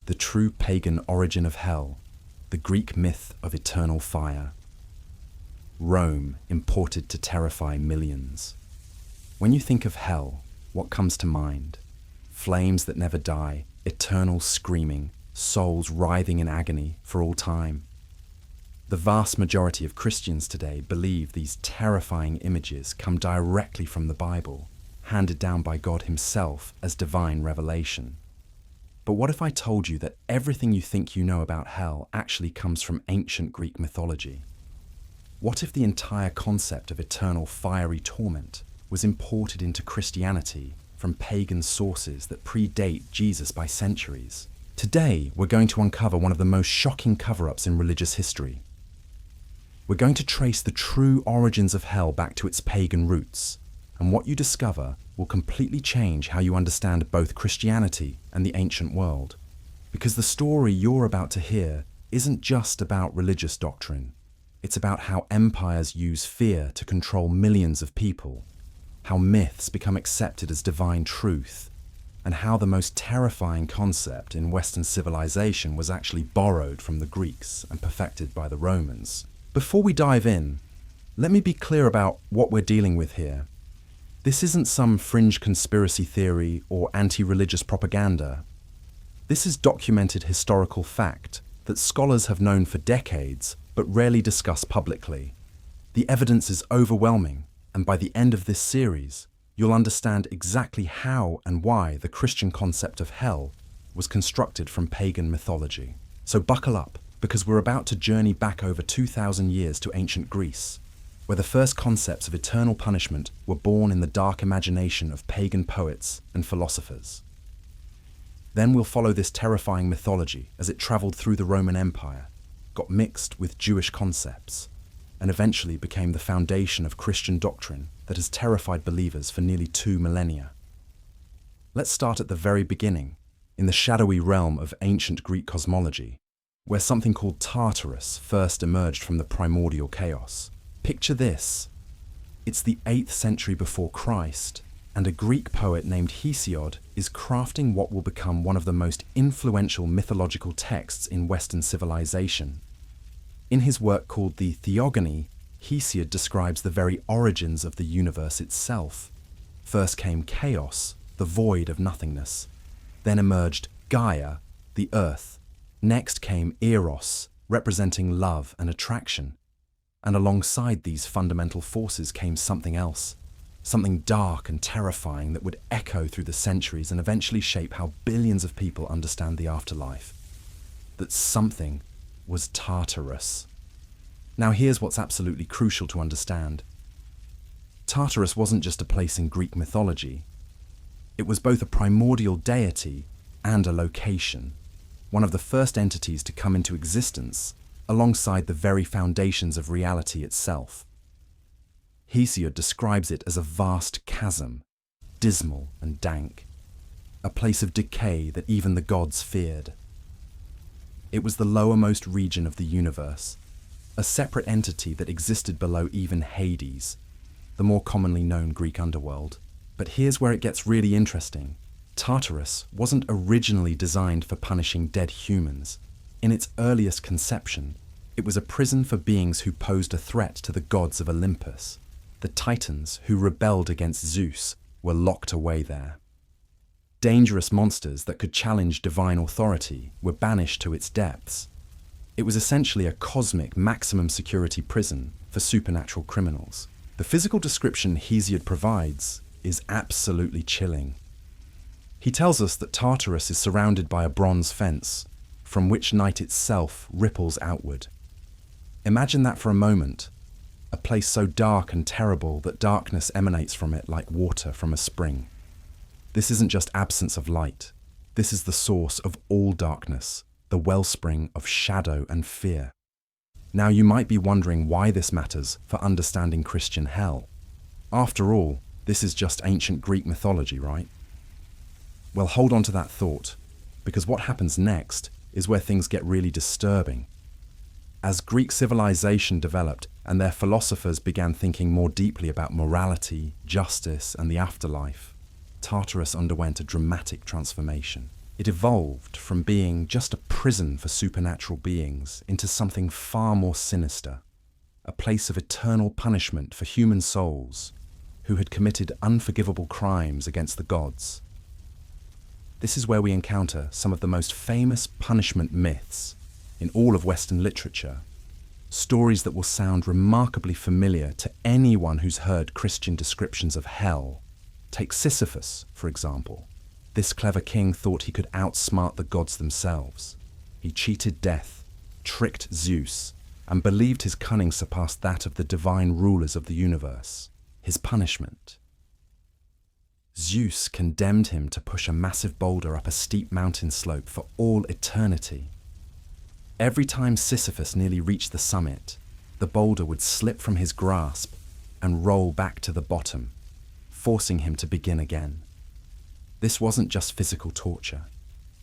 the true pagan origin of hell, the Greek myth of eternal fire. Rome imported to terrify millions. When you think of hell, what comes to mind? Flames that never die, eternal screaming, souls writhing in agony for all time. The vast majority of Christians today believe these terrifying images come directly from the Bible, handed down by God Himself as divine revelation. But what if I told you that everything you think you know about hell actually comes from ancient Greek mythology? What if the entire concept of eternal fiery torment was imported into Christianity from pagan sources that predate Jesus by centuries? Today, we're going to uncover one of the most shocking cover-ups in religious history. We're going to trace the true origins of hell back to its pagan roots, and what you discover will completely change how you understand both Christianity and the ancient world. Because the story you're about to hear isn't just about religious doctrine. It's about how empires use fear to control millions of people, how myths become accepted as divine truth, and how the most terrifying concept in Western civilization was actually borrowed from the Greeks and perfected by the Romans. Before we dive in, let me be clear about what we're dealing with here. This isn't some fringe conspiracy theory or anti-religious propaganda. This is documented historical fact that scholars have known for decades but rarely discuss publicly. The evidence is overwhelming, and by the end of this series, you'll understand exactly how and why the Christian concept of hell was constructed from pagan mythology. So buckle up, because we're about to journey back over 2,000 years to ancient Greece, where the first concepts of eternal punishment were born in the dark imagination of pagan poets and philosophers. Then we'll follow this terrifying mythology as it traveled through the Roman Empire, got mixed with Jewish concepts, and eventually became the foundation of Christian doctrine that has terrified believers for nearly 2 millennia. Let's start at the very beginning, in the shadowy realm of ancient Greek cosmology, where something called Tartarus first emerged from the primordial chaos. Picture this. It's the 8th century before Christ, and a Greek poet named Hesiod is crafting what will become one of the most influential mythological texts in Western civilization. In his work called the Theogony, Hesiod describes the very origins of the universe itself. First came chaos, the void of nothingness. Then emerged Gaia, the earth. Next came Eros, representing love and attraction. And alongside these fundamental forces came something else, something dark and terrifying that would echo through the centuries and eventually shape how billions of people understand the afterlife. That something was Tartarus. Now here's what's absolutely crucial to understand. Tartarus wasn't just a place in Greek mythology. It was both a primordial deity and a location, one of the first entities to come into existence alongside the very foundations of reality itself. Hesiod describes it as a vast chasm, dismal and dank, a place of decay that even the gods feared. It was the lowermost region of the universe, a separate entity that existed below even Hades, the more commonly known Greek underworld. But here's where it gets really interesting. Tartarus wasn't originally designed for punishing dead humans. In its earliest conception, it was a prison for beings who posed a threat to the gods of Olympus. The Titans, who rebelled against Zeus, were locked away there. Dangerous monsters that could challenge divine authority were banished to its depths. It was essentially a cosmic maximum security prison for supernatural criminals. The physical description Hesiod provides is absolutely chilling. He tells us that Tartarus is surrounded by a bronze fence, from which night itself ripples outward. Imagine that for a moment, a place so dark and terrible that darkness emanates from it like water from a spring. This isn't just absence of light. This is the source of all darkness, the wellspring of shadow and fear. Now you might be wondering why this matters for understanding Christian hell. After all, this is just ancient Greek mythology, right? Well, hold on to that thought, because what happens next is where things get really disturbing. As Greek civilization developed and their philosophers began thinking more deeply about morality, justice, and the afterlife, Tartarus underwent a dramatic transformation. It evolved from being just a prison for supernatural beings into something far more sinister, a place of eternal punishment for human souls who had committed unforgivable crimes against the gods. This is where we encounter some of the most famous punishment myths in all of Western literature, stories that will sound remarkably familiar to anyone who's heard Christian descriptions of hell. Take Sisyphus, for example. This clever king thought he could outsmart the gods themselves. He cheated death, tricked Zeus, and believed his cunning surpassed that of the divine rulers of the universe. His punishment: Zeus condemned him to push a massive boulder up a steep mountain slope for all eternity. Every time Sisyphus nearly reached the summit, the boulder would slip from his grasp and roll back to the bottom, forcing him to begin again. This wasn't just physical torture.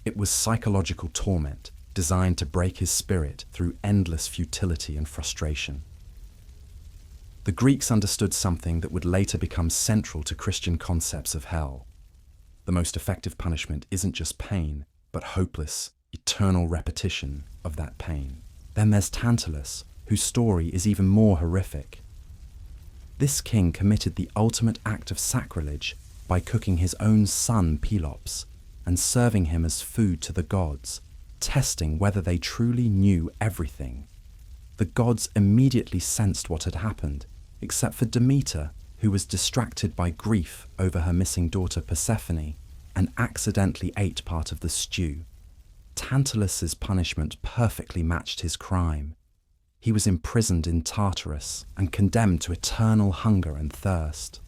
It was psychological torment designed to break his spirit through endless futility and frustration. The Greeks understood something that would later become central to Christian concepts of hell. The most effective punishment isn't just pain, but hopeless, eternal repetition of that pain. Then there's Tantalus, whose story is even more horrific. This king committed the ultimate act of sacrilege by cooking his own son Pelops and serving him as food to the gods, testing whether they truly knew everything. The gods immediately sensed what had happened, except for Demeter, who was distracted by grief over her missing daughter Persephone and accidentally ate part of the stew. Tantalus's punishment perfectly matched his crime. He was imprisoned in Tartarus and condemned to eternal hunger and thirst.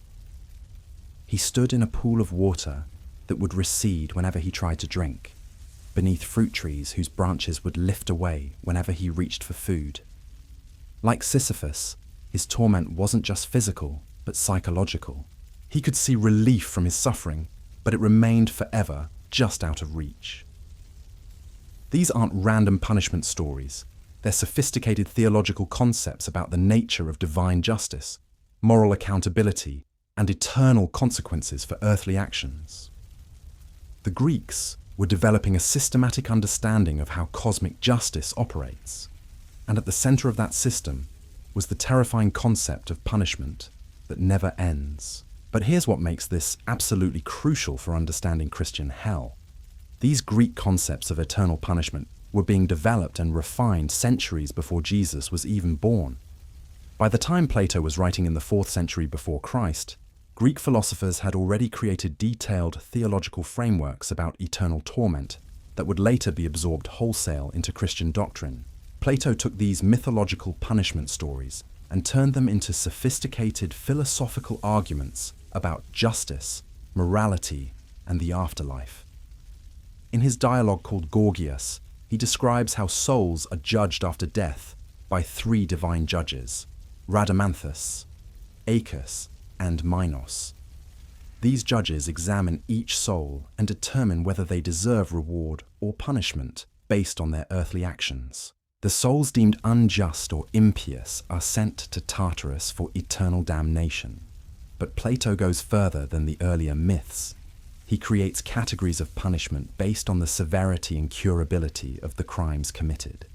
He stood in a pool of water that would recede whenever he tried to drink, beneath fruit trees whose branches would lift away whenever he reached for food. Like Sisyphus, his torment wasn't just physical, but psychological. He could see relief from his suffering, but it remained forever just out of reach. These aren't random punishment stories. They're sophisticated theological concepts about the nature of divine justice, moral accountability, and eternal consequences for earthly actions. The Greeks were developing a systematic understanding of how cosmic justice operates, and at the center of that system was the terrifying concept of punishment that never ends. But here's what makes this absolutely crucial for understanding Christian hell. These Greek concepts of eternal punishment were being developed and refined centuries before Jesus was even born. By the time Plato was writing in the 4th century before Christ, Greek philosophers had already created detailed theological frameworks about eternal torment that would later be absorbed wholesale into Christian doctrine. Plato took these mythological punishment stories and turned them into sophisticated philosophical arguments about justice, morality, and the afterlife. In his dialogue called Gorgias, he describes how souls are judged after death by 3 divine judges: Rhadamanthus, Aeacus, and Minos. These judges examine each soul and determine whether they deserve reward or punishment based on their earthly actions. The souls deemed unjust or impious are sent to Tartarus for eternal damnation. But Plato goes further than the earlier myths. He creates categories of punishment based on the severity and curability of the crimes committed.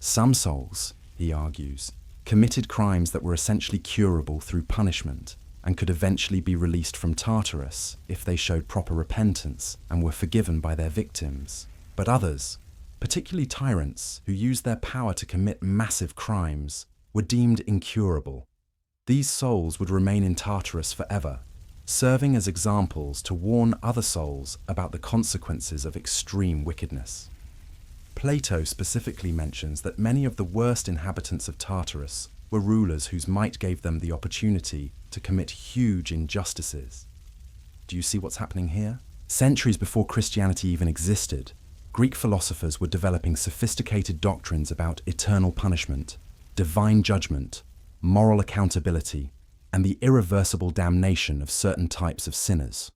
Some souls, he argues, committed crimes that were essentially curable through punishment and could eventually be released from Tartarus if they showed proper repentance and were forgiven by their victims. But others, particularly tyrants who used their power to commit massive crimes, were deemed incurable. These souls would remain in Tartarus forever, serving as examples to warn other souls about the consequences of extreme wickedness. Plato specifically mentions that many of the worst inhabitants of Tartarus were rulers whose might gave them the opportunity to commit huge injustices. Do you see what's happening here? Centuries before Christianity even existed, Greek philosophers were developing sophisticated doctrines about eternal punishment, divine judgment, moral accountability, and the irreversible damnation of certain types of sinners.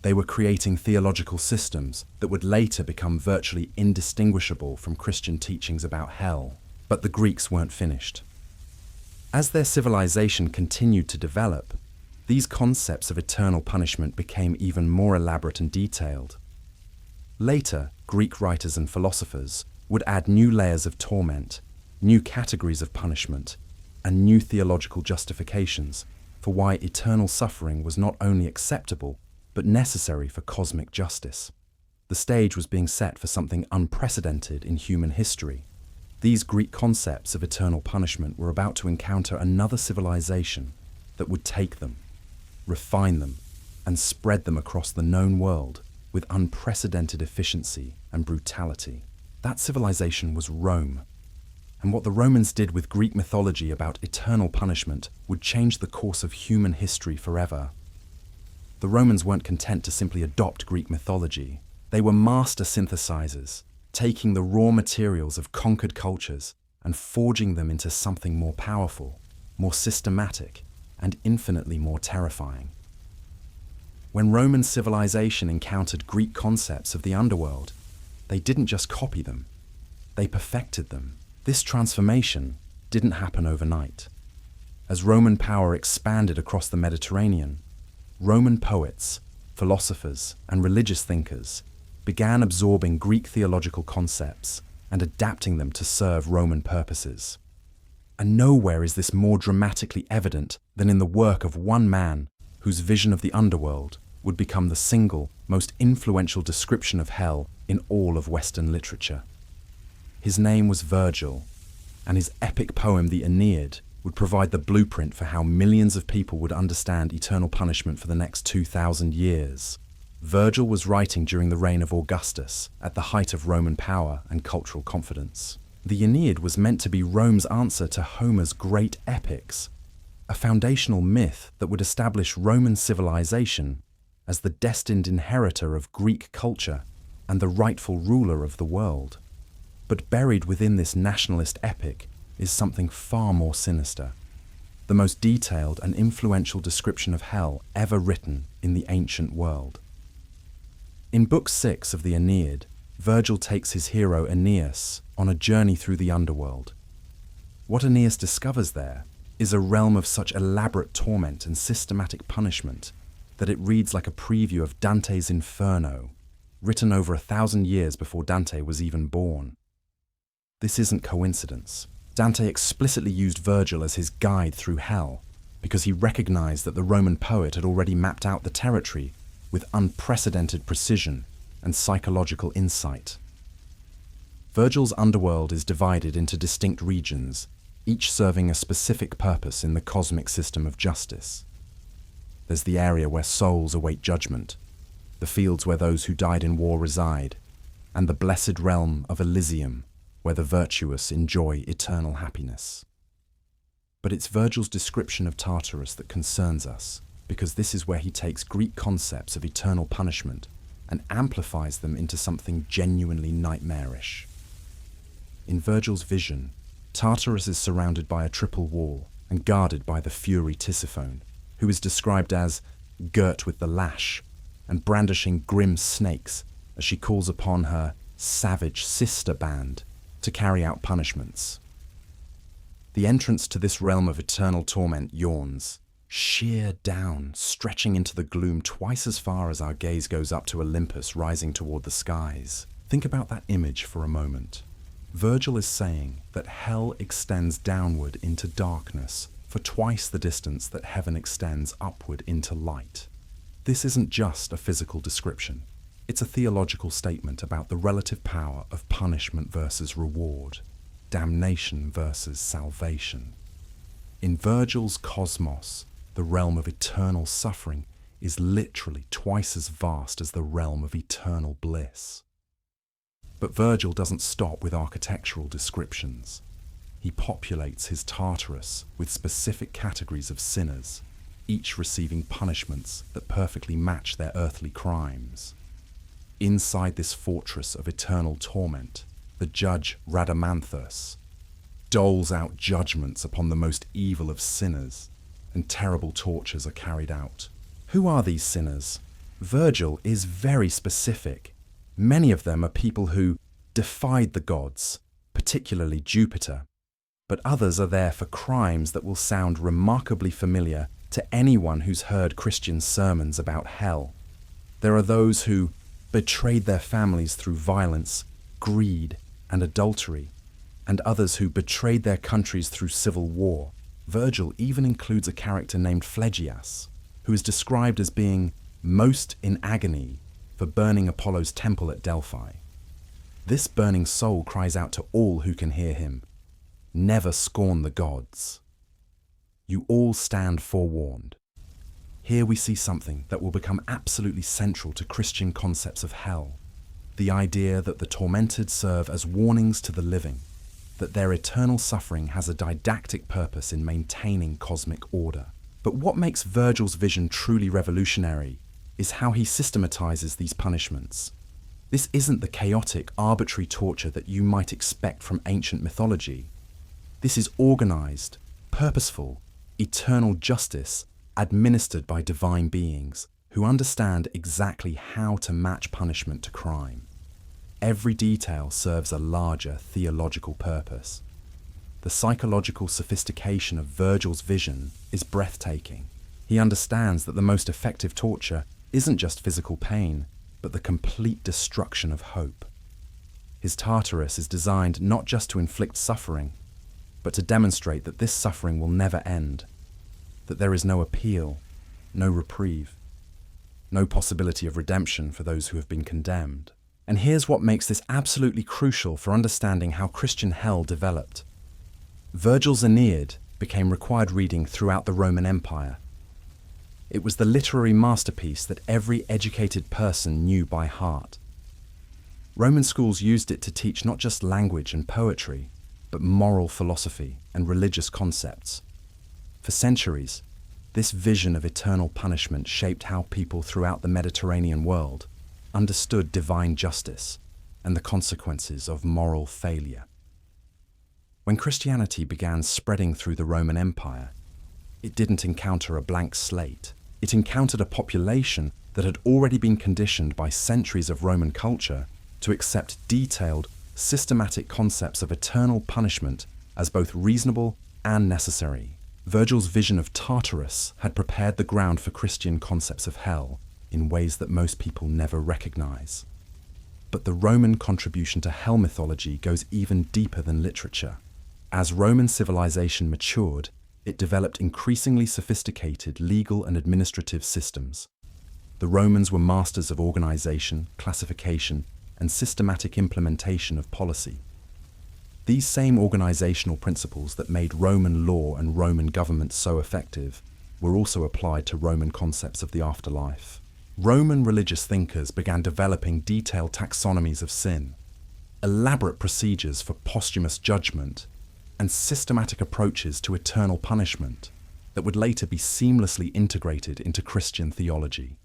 They were creating theological systems that would later become virtually indistinguishable from Christian teachings about hell. But the Greeks weren't finished. As their civilization continued to develop, these concepts of eternal punishment became even more elaborate and detailed. Later, Greek writers and philosophers would add new layers of torment, new categories of punishment, and new theological justifications for why eternal suffering was not only acceptable, but necessary for cosmic justice. The stage was being set for something unprecedented in human history. These Greek concepts of eternal punishment were about to encounter another civilization that would take them, refine them, and spread them across the known world with unprecedented efficiency and brutality. That civilization was Rome. And what the Romans did with Greek mythology about eternal punishment would change the course of human history forever. The Romans weren't content to simply adopt Greek mythology. They were master synthesizers, taking the raw materials of conquered cultures and forging them into something more powerful, more systematic, and infinitely more terrifying. When Roman civilization encountered Greek concepts of the underworld, they didn't just copy them, they perfected them. This transformation didn't happen overnight. As Roman power expanded across the Mediterranean, Roman poets, philosophers, and religious thinkers began absorbing Greek theological concepts and adapting them to serve Roman purposes. And nowhere is this more dramatically evident than in the work of one man whose vision of the underworld would become the single, most influential description of hell in all of Western literature. His name was Virgil, and his epic poem, the Aeneid, would provide the blueprint for how millions of people would understand eternal punishment for the next 2,000 years. Virgil was writing during the reign of Augustus, at the height of Roman power and cultural confidence. The Aeneid was meant to be Rome's answer to Homer's great epics, a foundational myth that would establish Roman civilization as the destined inheritor of Greek culture and the rightful ruler of the world. But buried within this nationalist epic is something far more sinister, the most detailed and influential description of hell ever written in the ancient world. In Book 6 of the Aeneid, Virgil takes his hero Aeneas on a journey through the underworld. What Aeneas discovers there is a realm of such elaborate torment and systematic punishment that it reads like a preview of Dante's Inferno, written over 1,000 years before Dante was even born. This isn't coincidence. Dante explicitly used Virgil as his guide through hell because he recognized that the Roman poet had already mapped out the territory with unprecedented precision and psychological insight. Virgil's underworld is divided into distinct regions, each serving a specific purpose in the cosmic system of justice. There's the area where souls await judgment, the fields where those who died in war reside, and the blessed realm of Elysium, where the virtuous enjoy eternal happiness. But it's Virgil's description of Tartarus that concerns us, because this is where he takes Greek concepts of eternal punishment and amplifies them into something genuinely nightmarish. In Virgil's vision, Tartarus is surrounded by a triple wall and guarded by the Fury Tisiphone, who is described as girt with the lash and brandishing grim snakes as she calls upon her savage sister band to carry out punishments. The entrance to this realm of eternal torment yawns, sheer down, stretching into the gloom twice as far as our gaze goes up to Olympus rising toward the skies. Think about that image for a moment. Virgil is saying that hell extends downward into darkness for twice the distance that heaven extends upward into light. This isn't just a physical description. It's a theological statement about the relative power of punishment versus reward, damnation versus salvation. In Virgil's cosmos, the realm of eternal suffering is literally twice as vast as the realm of eternal bliss. But Virgil doesn't stop with architectural descriptions. He populates his Tartarus with specific categories of sinners, each receiving punishments that perfectly match their earthly crimes. Inside this fortress of eternal torment, the judge Rhadamanthus doles out judgments upon the most evil of sinners, and terrible tortures are carried out. Who are these sinners? Virgil is very specific. Many of them are people who defied the gods, particularly Jupiter, but others are there for crimes that will sound remarkably familiar to anyone who's heard Christian sermons about hell. There are those who betrayed their families through violence, greed, and adultery, and others who betrayed their countries through civil war. Virgil even includes a character named Phlegyas, who is described as being most in agony for burning Apollo's temple at Delphi. This burning soul cries out to all who can hear him, "Never scorn the gods. You all stand forewarned." Here we see something that will become absolutely central to Christian concepts of hell, the idea that the tormented serve as warnings to the living, that their eternal suffering has a didactic purpose in maintaining cosmic order. But what makes Virgil's vision truly revolutionary is how he systematizes these punishments. This isn't the chaotic, arbitrary torture that you might expect from ancient mythology. This is organized, purposeful, eternal justice administered by divine beings who understand exactly how to match punishment to crime. Every detail serves a larger theological purpose. The psychological sophistication of Virgil's vision is breathtaking. He understands that the most effective torture isn't just physical pain, but the complete destruction of hope. His Tartarus is designed not just to inflict suffering, but to demonstrate that this suffering will never end, that there is no appeal, no reprieve, no possibility of redemption for those who have been condemned. And here's what makes this absolutely crucial for understanding how Christian hell developed. Virgil's Aeneid became required reading throughout the Roman Empire. It was the literary masterpiece that every educated person knew by heart. Roman schools used it to teach not just language and poetry, but moral philosophy and religious concepts. For centuries, this vision of eternal punishment shaped how people throughout the Mediterranean world understood divine justice and the consequences of moral failure. When Christianity began spreading through the Roman Empire, it didn't encounter a blank slate. It encountered a population that had already been conditioned by centuries of Roman culture to accept detailed, systematic concepts of eternal punishment as both reasonable and necessary. Virgil's vision of Tartarus had prepared the ground for Christian concepts of hell in ways that most people never recognize. But the Roman contribution to hell mythology goes even deeper than literature. As Roman civilization matured, it developed increasingly sophisticated legal and administrative systems. The Romans were masters of organization, classification, and systematic implementation of policy. These same organizational principles that made Roman law and Roman government so effective were also applied to Roman concepts of the afterlife. Roman religious thinkers began developing detailed taxonomies of sin, elaborate procedures for posthumous judgment, and systematic approaches to eternal punishment that would later be seamlessly integrated into Christian theology.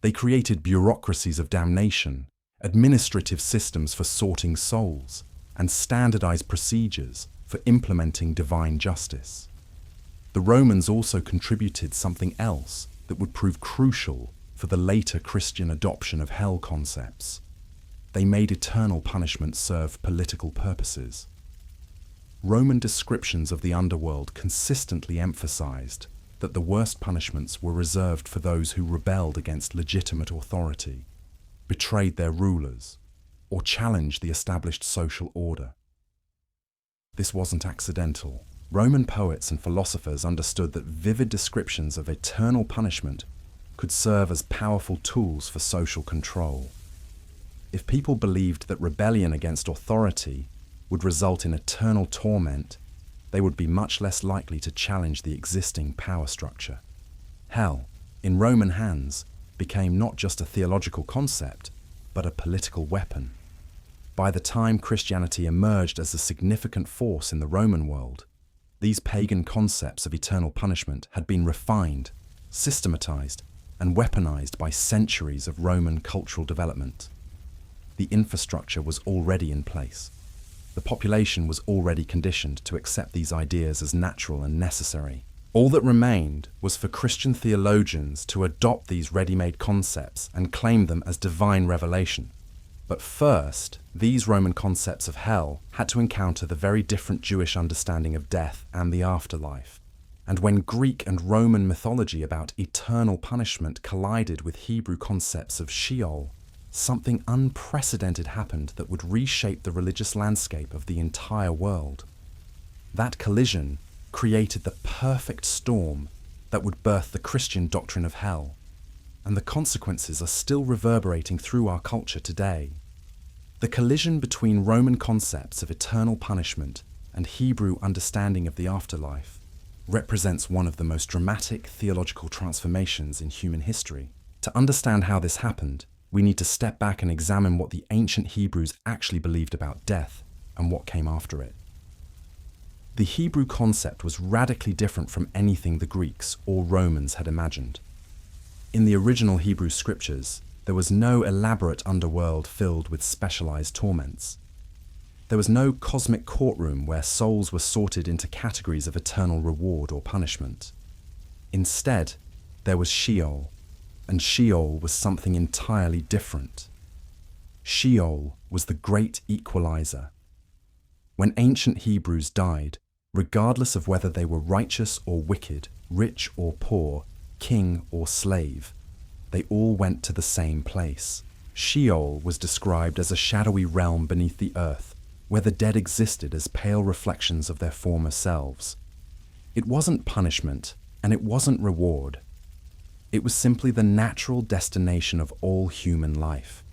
They created bureaucracies of damnation, administrative systems for sorting souls, and standardized procedures for implementing divine justice. The Romans also contributed something else that would prove crucial for the later Christian adoption of hell concepts. They made eternal punishment serve political purposes. Roman descriptions of the underworld consistently emphasized that the worst punishments were reserved for those who rebelled against legitimate authority, betrayed their rulers, or challenged the established social order. This wasn't accidental. Roman poets and philosophers understood that vivid descriptions of eternal punishment could serve as powerful tools for social control. If people believed that rebellion against authority would result in eternal torment, they would be much less likely to challenge the existing power structure. Hell, in Roman hands, became not just a theological concept, but a political weapon. By the time Christianity emerged as a significant force in the Roman world, these pagan concepts of eternal punishment had been refined, systematized, and weaponized by centuries of Roman cultural development. The infrastructure was already in place. The population was already conditioned to accept these ideas as natural and necessary. All that remained was for Christian theologians to adopt these ready-made concepts and claim them as divine revelation. But first, these Roman concepts of hell had to encounter the very different Jewish understanding of death and the afterlife. And when Greek and Roman mythology about eternal punishment collided with Hebrew concepts of Sheol, something unprecedented happened that would reshape the religious landscape of the entire world. That collision created the perfect storm that would birth the Christian doctrine of hell, and the consequences are still reverberating through our culture today. The collision between Roman concepts of eternal punishment and Hebrew understanding of the afterlife represents one of the most dramatic theological transformations in human history. To understand how this happened, we need to step back and examine what the ancient Hebrews actually believed about death and what came after it. The Hebrew concept was radically different from anything the Greeks or Romans had imagined. In the original Hebrew scriptures, there was no elaborate underworld filled with specialized torments. There was no cosmic courtroom where souls were sorted into categories of eternal reward or punishment. Instead, there was Sheol, and Sheol was something entirely different. Sheol was the great equalizer. When ancient Hebrews died, regardless of whether they were righteous or wicked, rich or poor, king or slave, they all went to the same place. Sheol was described as a shadowy realm beneath the earth, where the dead existed as pale reflections of their former selves. It wasn't punishment, and it wasn't reward. It was simply the natural destination of all human life.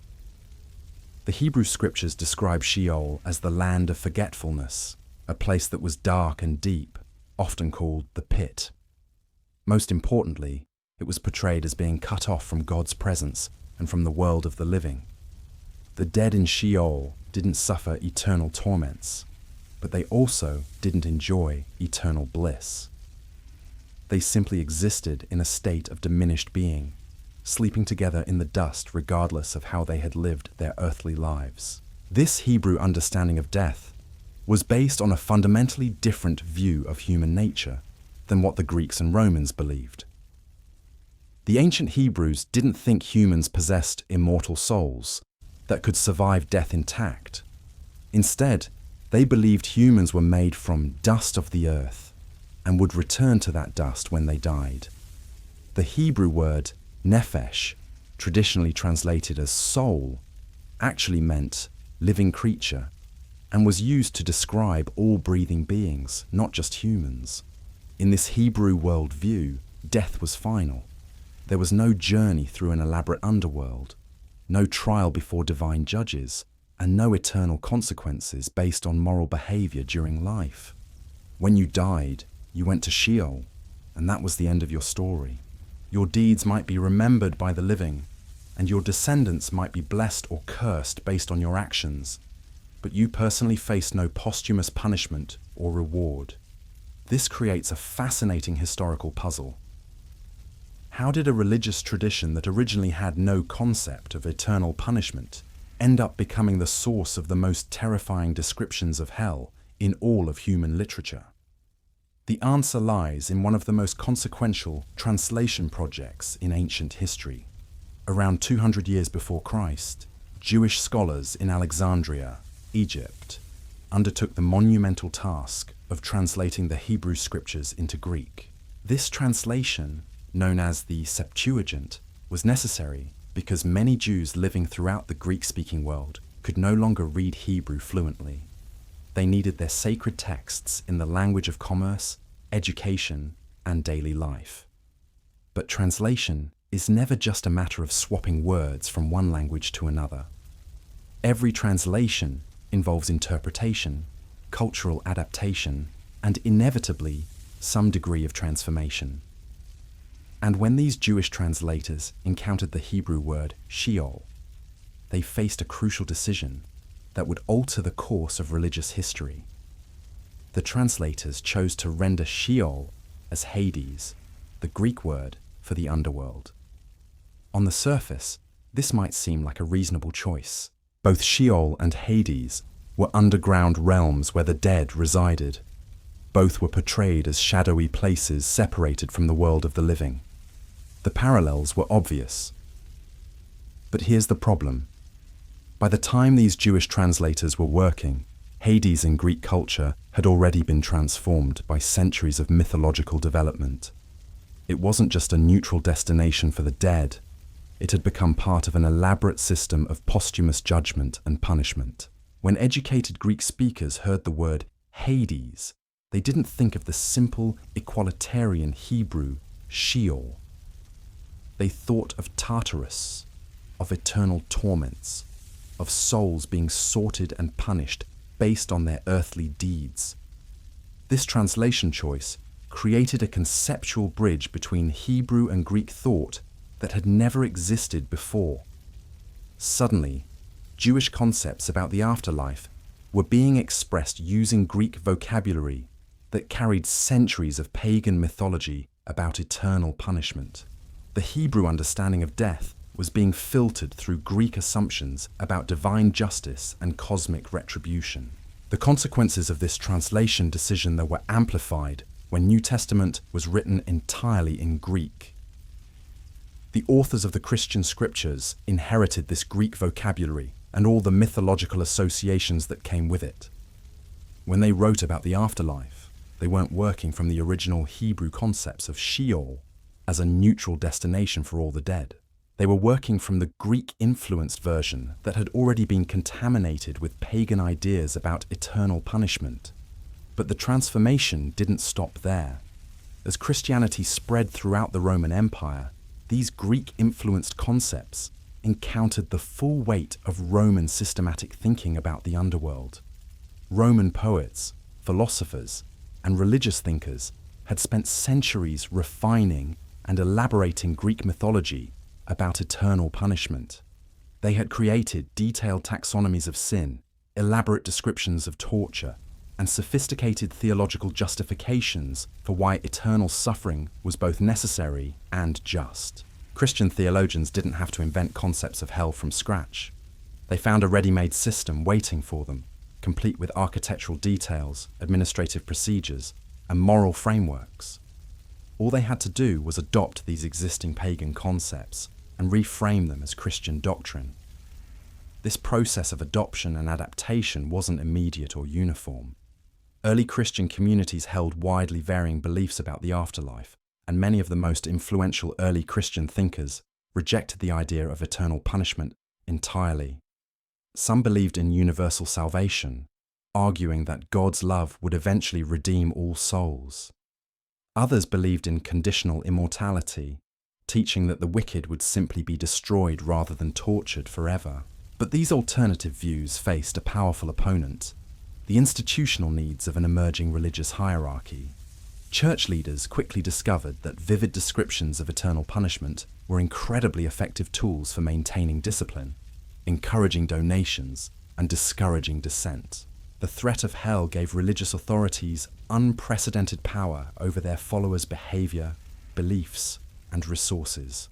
The Hebrew scriptures describe Sheol as the land of forgetfulness, a place that was dark and deep, often called the pit. Most importantly, it was portrayed as being cut off from God's presence and from the world of the living. The dead in Sheol didn't suffer eternal torments, but they also didn't enjoy eternal bliss. They simply existed in a state of diminished being, sleeping together in the dust regardless of how they had lived their earthly lives. This Hebrew understanding of death was based on a fundamentally different view of human nature than what the Greeks and Romans believed. The ancient Hebrews didn't think humans possessed immortal souls that could survive death intact. Instead, they believed humans were made from dust of the earth and would return to that dust when they died. The Hebrew word nephesh, traditionally translated as soul, actually meant living creature and was used to describe all breathing beings, not just humans. In this Hebrew worldview, death was final. There was no journey through an elaborate underworld, no trial before divine judges, and no eternal consequences based on moral behavior during life. When you died, you went to Sheol, and that was the end of your story. Your deeds might be remembered by the living, and your descendants might be blessed or cursed based on your actions, but you personally faced no posthumous punishment or reward. This creates a fascinating historical puzzle. How did a religious tradition that originally had no concept of eternal punishment end up becoming the source of the most terrifying descriptions of hell in all of human literature? The answer lies in one of the most consequential translation projects in ancient history. Around 200 years before Christ, Jewish scholars in Alexandria, Egypt, undertook the monumental task of translating the Hebrew scriptures into Greek. This translation, known as the Septuagint, was necessary because many Jews living throughout the Greek-speaking world could no longer read Hebrew fluently. They needed their sacred texts in the language of commerce, education, and daily life. But translation is never just a matter of swapping words from one language to another. Every translation involves interpretation, cultural adaptation, and inevitably some degree of transformation. And when these Jewish translators encountered the Hebrew word Sheol, they faced a crucial decision that would alter the course of religious history. The translators chose to render Sheol as Hades, the Greek word for the underworld. On the surface, this might seem like a reasonable choice. Both Sheol and Hades were underground realms where the dead resided. Both were portrayed as shadowy places separated from the world of the living. The parallels were obvious. But here's the problem. By the time these Jewish translators were working, Hades in Greek culture had already been transformed by centuries of mythological development. It wasn't just a neutral destination for the dead, It had become part of an elaborate system of posthumous judgment and punishment. When educated Greek speakers heard the word Hades, they didn't think of the simple, equalitarian Hebrew Sheol. They thought of Tartarus, of eternal torments, of souls being sorted and punished based on their earthly deeds. This translation choice created a conceptual bridge between Hebrew and Greek thought that had never existed before. Suddenly, Jewish concepts about the afterlife were being expressed using Greek vocabulary that carried centuries of pagan mythology about eternal punishment. The Hebrew understanding of death was being filtered through Greek assumptions about divine justice and cosmic retribution. The consequences of this translation decision though were amplified when New Testament was written entirely in Greek. The authors of the Christian scriptures inherited this Greek vocabulary and all the mythological associations that came with it. When they wrote about the afterlife, they weren't working from the original Hebrew concepts of Sheol as a neutral destination for all the dead. They were working from the Greek-influenced version that had already been contaminated with pagan ideas about eternal punishment. But the transformation didn't stop there. As Christianity spread throughout the Roman Empire, these Greek-influenced concepts encountered the full weight of Roman systematic thinking about the underworld. Roman poets, philosophers, and religious thinkers had spent centuries refining and elaborating Greek mythology about eternal punishment. They had created detailed taxonomies of sin, elaborate descriptions of torture, and sophisticated theological justifications for why eternal suffering was both necessary and just. Christian theologians didn't have to invent concepts of hell from scratch. They found a ready-made system waiting for them, complete with architectural details, administrative procedures, and moral frameworks. All they had to do was adopt these existing pagan concepts and reframe them as Christian doctrine. This process of adoption and adaptation wasn't immediate or uniform. Early Christian communities held widely varying beliefs about the afterlife, and many of the most influential early Christian thinkers rejected the idea of eternal punishment entirely. Some believed in universal salvation, arguing that God's love would eventually redeem all souls. Others believed in conditional immortality, teaching that the wicked would simply be destroyed rather than tortured forever. But these alternative views faced a powerful opponent: the institutional needs of an emerging religious hierarchy. Church leaders quickly discovered that vivid descriptions of eternal punishment were incredibly effective tools for maintaining discipline, encouraging donations, and discouraging dissent. The threat of hell gave religious authorities unprecedented power over their followers' behavior, beliefs, and resources.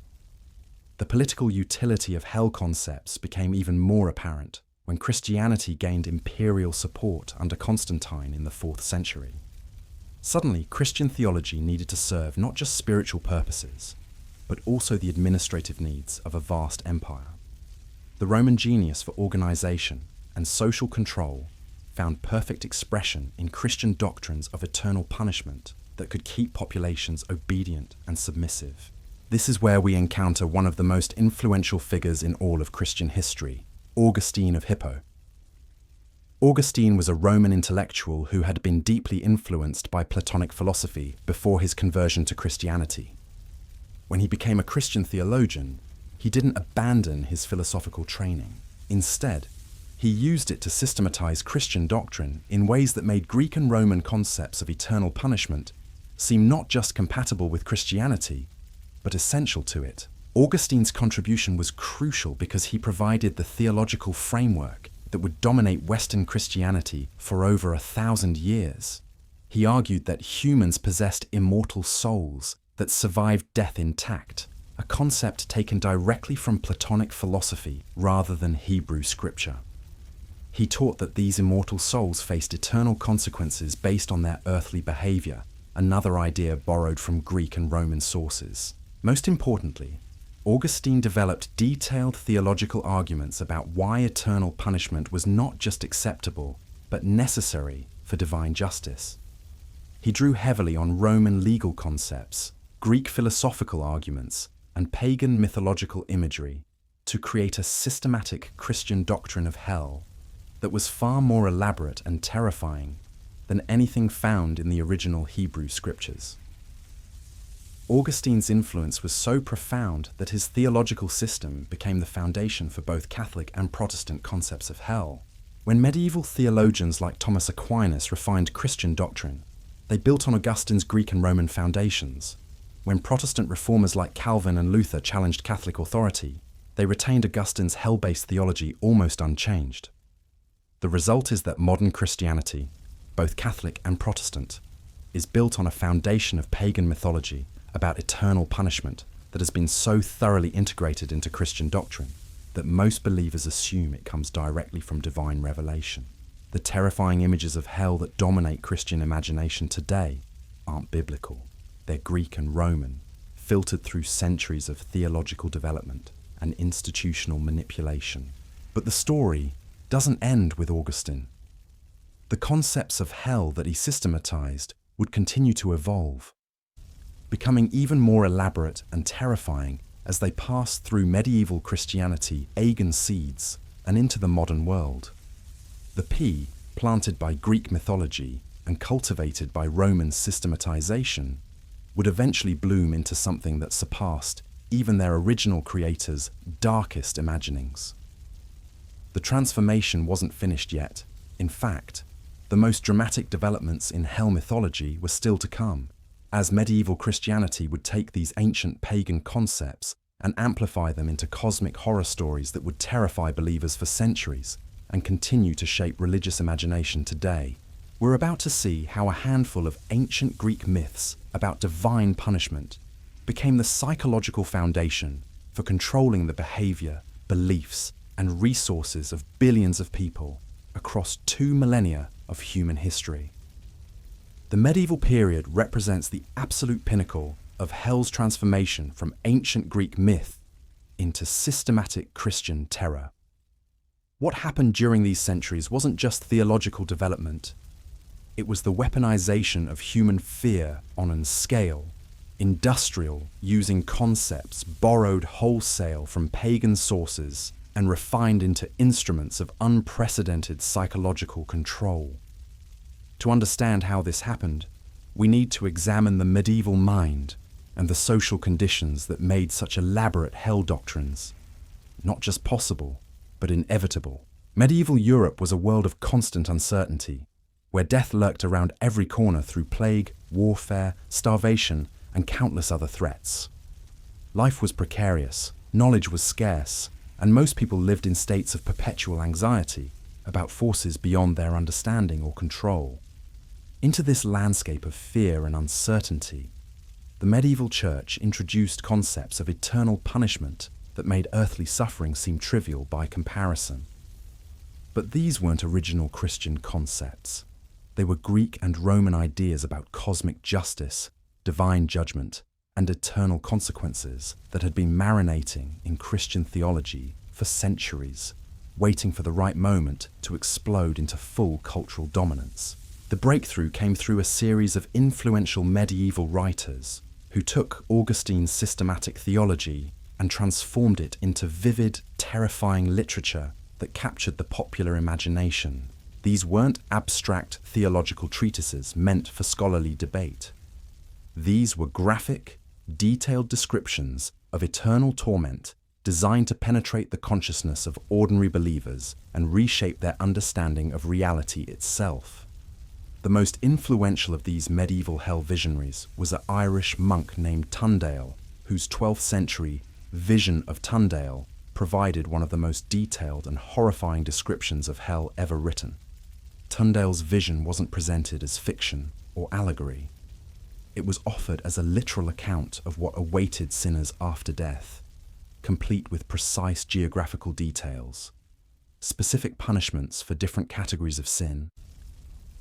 The political utility of hell concepts became even more apparent when Christianity gained imperial support under Constantine in the 4th century. Suddenly, Christian theology needed to serve not just spiritual purposes, but also the administrative needs of a vast empire. The Roman genius for organization and social control found perfect expression in Christian doctrines of eternal punishment that could keep populations obedient and submissive. This is where we encounter one of the most influential figures in all of Christian history, Augustine of Hippo. Augustine was a Roman intellectual who had been deeply influenced by Platonic philosophy before his conversion to Christianity. When he became a Christian theologian, he didn't abandon his philosophical training. Instead, he used it to systematize Christian doctrine in ways that made Greek and Roman concepts of eternal punishment seem not just compatible with Christianity, but essential to it. Augustine's contribution was crucial because he provided the theological framework that would dominate Western Christianity for over 1,000 years. He argued that humans possessed immortal souls that survived death intact, a concept taken directly from Platonic philosophy rather than Hebrew scripture. He taught that these immortal souls faced eternal consequences based on their earthly behavior, another idea borrowed from Greek and Roman sources. Most importantly, Augustine developed detailed theological arguments about why eternal punishment was not just acceptable, but necessary for divine justice. He drew heavily on Roman legal concepts, Greek philosophical arguments, and pagan mythological imagery to create a systematic Christian doctrine of hell that was far more elaborate and terrifying than anything found in the original Hebrew scriptures. Augustine's influence was so profound that his theological system became the foundation for both Catholic and Protestant concepts of hell. When medieval theologians like Thomas Aquinas refined Christian doctrine, they built on Augustine's Greek and Roman foundations. When Protestant reformers like Calvin and Luther challenged Catholic authority, they retained Augustine's hell-based theology almost unchanged. The result is that modern Christianity, both Catholic and Protestant, is built on a foundation of pagan mythology about eternal punishment that has been so thoroughly integrated into Christian doctrine that most believers assume it comes directly from divine revelation. The terrifying images of hell that dominate Christian imagination today aren't biblical. They're Greek and Roman, filtered through centuries of theological development and institutional manipulation. But the story doesn't end with Augustine. The concepts of hell that he systematized would continue to evolve, becoming even more elaborate and terrifying as they passed through medieval Christianity, pagan seeds, and into the modern world. The pea, planted by Greek mythology and cultivated by Roman systematization, would eventually bloom into something that surpassed even their original creators' darkest imaginings. The transformation wasn't finished yet. In fact, the most dramatic developments in hell mythology were still to come, as medieval Christianity would take these ancient pagan concepts and amplify them into cosmic horror stories that would terrify believers for centuries and continue to shape religious imagination today. We're about to see how a handful of ancient Greek myths about divine punishment became the psychological foundation for controlling the behavior, beliefs, and resources of billions of people across 2 millennia of human history. The medieval period represents the absolute pinnacle of hell's transformation from ancient Greek myth into systematic Christian terror. What happened during these centuries wasn't just theological development. It was the weaponization of human fear on a scale, industrial, using concepts borrowed wholesale from pagan sources and refined into instruments of unprecedented psychological control. To understand how this happened, we need to examine the medieval mind and the social conditions that made such elaborate hell doctrines not just possible, but inevitable. Medieval Europe was a world of constant uncertainty, where death lurked around every corner through plague, warfare, starvation, and countless other threats. Life was precarious, knowledge was scarce, and most people lived in states of perpetual anxiety about forces beyond their understanding or control. Into this landscape of fear and uncertainty, the medieval church introduced concepts of eternal punishment that made earthly suffering seem trivial by comparison. But these weren't original Christian concepts. They were Greek and Roman ideas about cosmic justice, divine judgment, and eternal consequences that had been marinating in Christian theology for centuries, waiting for the right moment to explode into full cultural dominance. The breakthrough came through a series of influential medieval writers who took Augustine's systematic theology and transformed it into vivid, terrifying literature that captured the popular imagination. These weren't abstract theological treatises meant for scholarly debate. These were graphic, detailed descriptions of eternal torment designed to penetrate the consciousness of ordinary believers and reshape their understanding of reality itself. The most influential of these medieval hell visionaries was an Irish monk named Tyndale, whose 12th century Vision of Tyndale provided one of the most detailed and horrifying descriptions of hell ever written. Tyndale's vision wasn't presented as fiction or allegory. It was offered as a literal account of what awaited sinners after death, complete with precise geographical details, specific punishments for different categories of sin,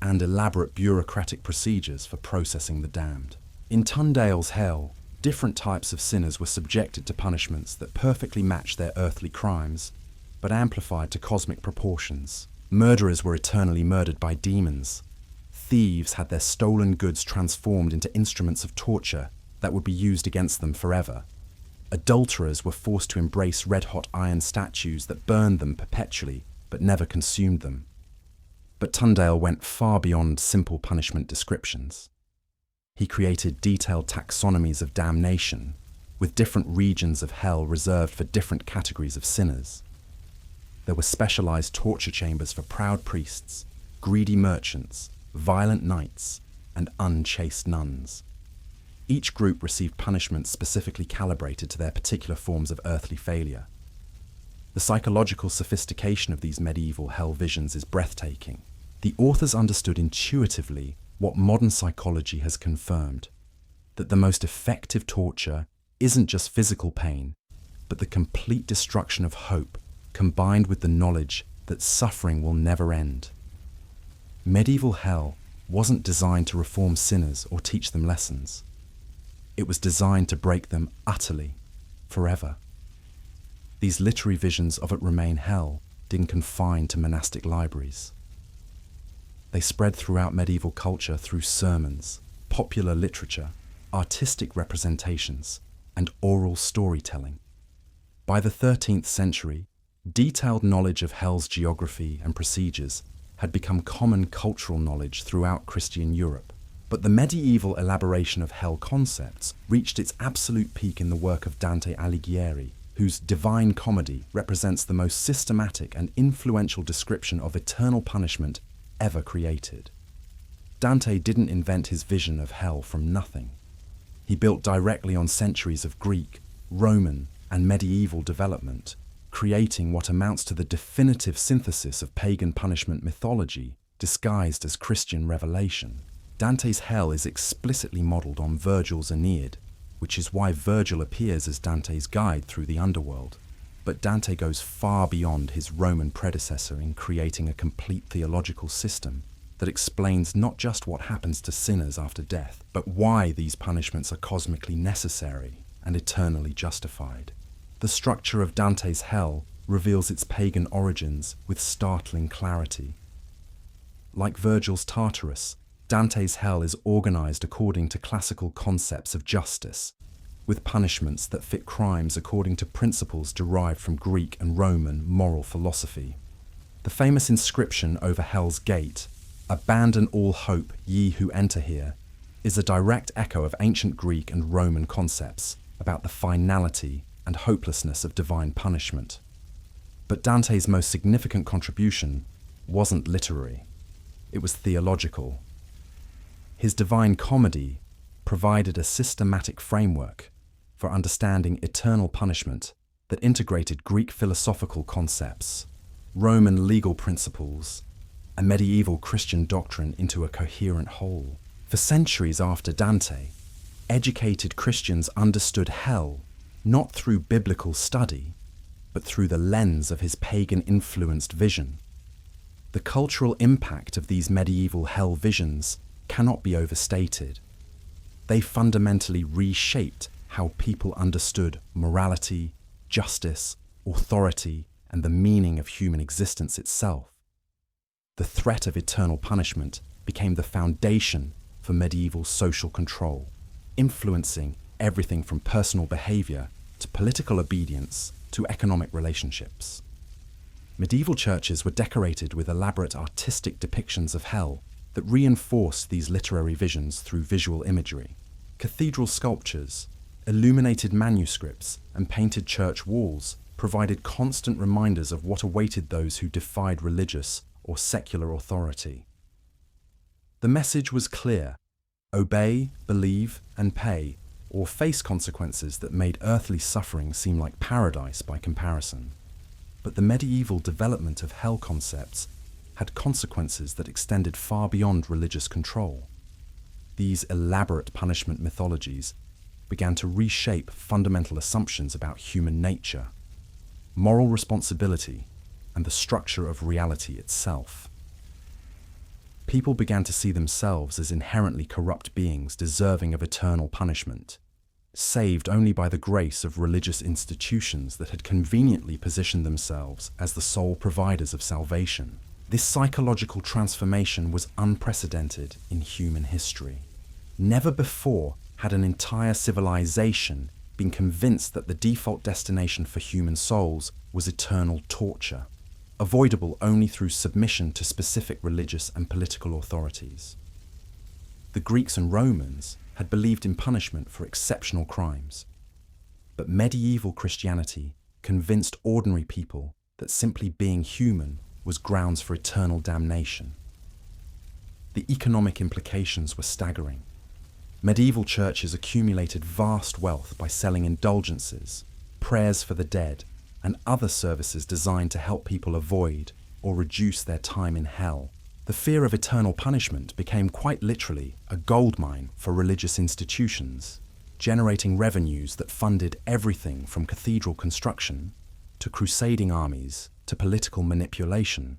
and elaborate bureaucratic procedures for processing the damned. In Tyndale's hell, different types of sinners were subjected to punishments that perfectly matched their earthly crimes, but amplified to cosmic proportions. Murderers were eternally murdered by demons. Thieves had their stolen goods transformed into instruments of torture that would be used against them forever. Adulterers were forced to embrace red-hot iron statues that burned them perpetually but never consumed them. But Tyndale went far beyond simple punishment descriptions. He created detailed taxonomies of damnation, with different regions of hell reserved for different categories of sinners. There were specialized torture chambers for proud priests, greedy merchants, violent knights, and unchaste nuns. Each group received punishments specifically calibrated to their particular forms of earthly failure. The psychological sophistication of these medieval hell visions is breathtaking. The authors understood intuitively what modern psychology has confirmed, that the most effective torture isn't just physical pain, but the complete destruction of hope, combined with the knowledge that suffering will never end. Medieval hell wasn't designed to reform sinners or teach them lessons. It was designed to break them utterly, forever. These literary visions of it remain hell didn't confine to monastic libraries. They spread throughout medieval culture through sermons, popular literature, artistic representations, and oral storytelling. By the 13th century, detailed knowledge of hell's geography and procedures had become common cultural knowledge throughout Christian Europe. But the medieval elaboration of hell concepts reached its absolute peak in the work of Dante Alighieri, whose Divine Comedy represents the most systematic and influential description of eternal punishment ever created. Dante didn't invent his vision of hell from nothing. He built directly on centuries of Greek, Roman, and medieval development, creating what amounts to the definitive synthesis of pagan punishment mythology disguised as Christian revelation. Dante's hell is explicitly modelled on Virgil's Aeneid, which is why Virgil appears as Dante's guide through the underworld. But Dante goes far beyond his Roman predecessor in creating a complete theological system that explains not just what happens to sinners after death, but why these punishments are cosmically necessary and eternally justified. The structure of Dante's hell reveals its pagan origins with startling clarity. Like Virgil's Tartarus, Dante's hell is organized according to classical concepts of justice, with punishments that fit crimes according to principles derived from Greek and Roman moral philosophy. The famous inscription over Hell's Gate, "Abandon all hope, ye who enter here," is a direct echo of ancient Greek and Roman concepts about the finality and hopelessness of divine punishment. But Dante's most significant contribution wasn't literary, it was theological. His Divine Comedy provided a systematic framework for understanding eternal punishment that integrated Greek philosophical concepts, Roman legal principles, and medieval Christian doctrine into a coherent whole. For centuries after Dante, educated Christians understood hell not through biblical study, but through the lens of his pagan-influenced vision. The cultural impact of these medieval hell visions cannot be overstated. They fundamentally reshaped how people understood morality, justice, authority, and the meaning of human existence itself. The threat of eternal punishment became the foundation for medieval social control, influencing everything from personal behavior to political obedience to economic relationships. Medieval churches were decorated with elaborate artistic depictions of hell that reinforced these literary visions through visual imagery. Cathedral sculptures, illuminated manuscripts, and painted church walls provided constant reminders of what awaited those who defied religious or secular authority. The message was clear: obey, believe, and pay, or face consequences that made earthly suffering seem like paradise by comparison. But the medieval development of hell concepts had consequences that extended far beyond religious control. These elaborate punishment mythologies began to reshape fundamental assumptions about human nature, moral responsibility, and the structure of reality itself. People began to see themselves as inherently corrupt beings deserving of eternal punishment, saved only by the grace of religious institutions that had conveniently positioned themselves as the sole providers of salvation. This psychological transformation was unprecedented in human history. Never before had an entire civilization been convinced that the default destination for human souls was eternal torture, avoidable only through submission to specific religious and political authorities. The Greeks and Romans had believed in punishment for exceptional crimes, but medieval Christianity convinced ordinary people that simply being human was grounds for eternal damnation. The economic implications were staggering. Medieval churches accumulated vast wealth by selling indulgences, prayers for the dead, and other services designed to help people avoid or reduce their time in hell. The fear of eternal punishment became quite literally a goldmine for religious institutions, generating revenues that funded everything from cathedral construction to crusading armies to political manipulation.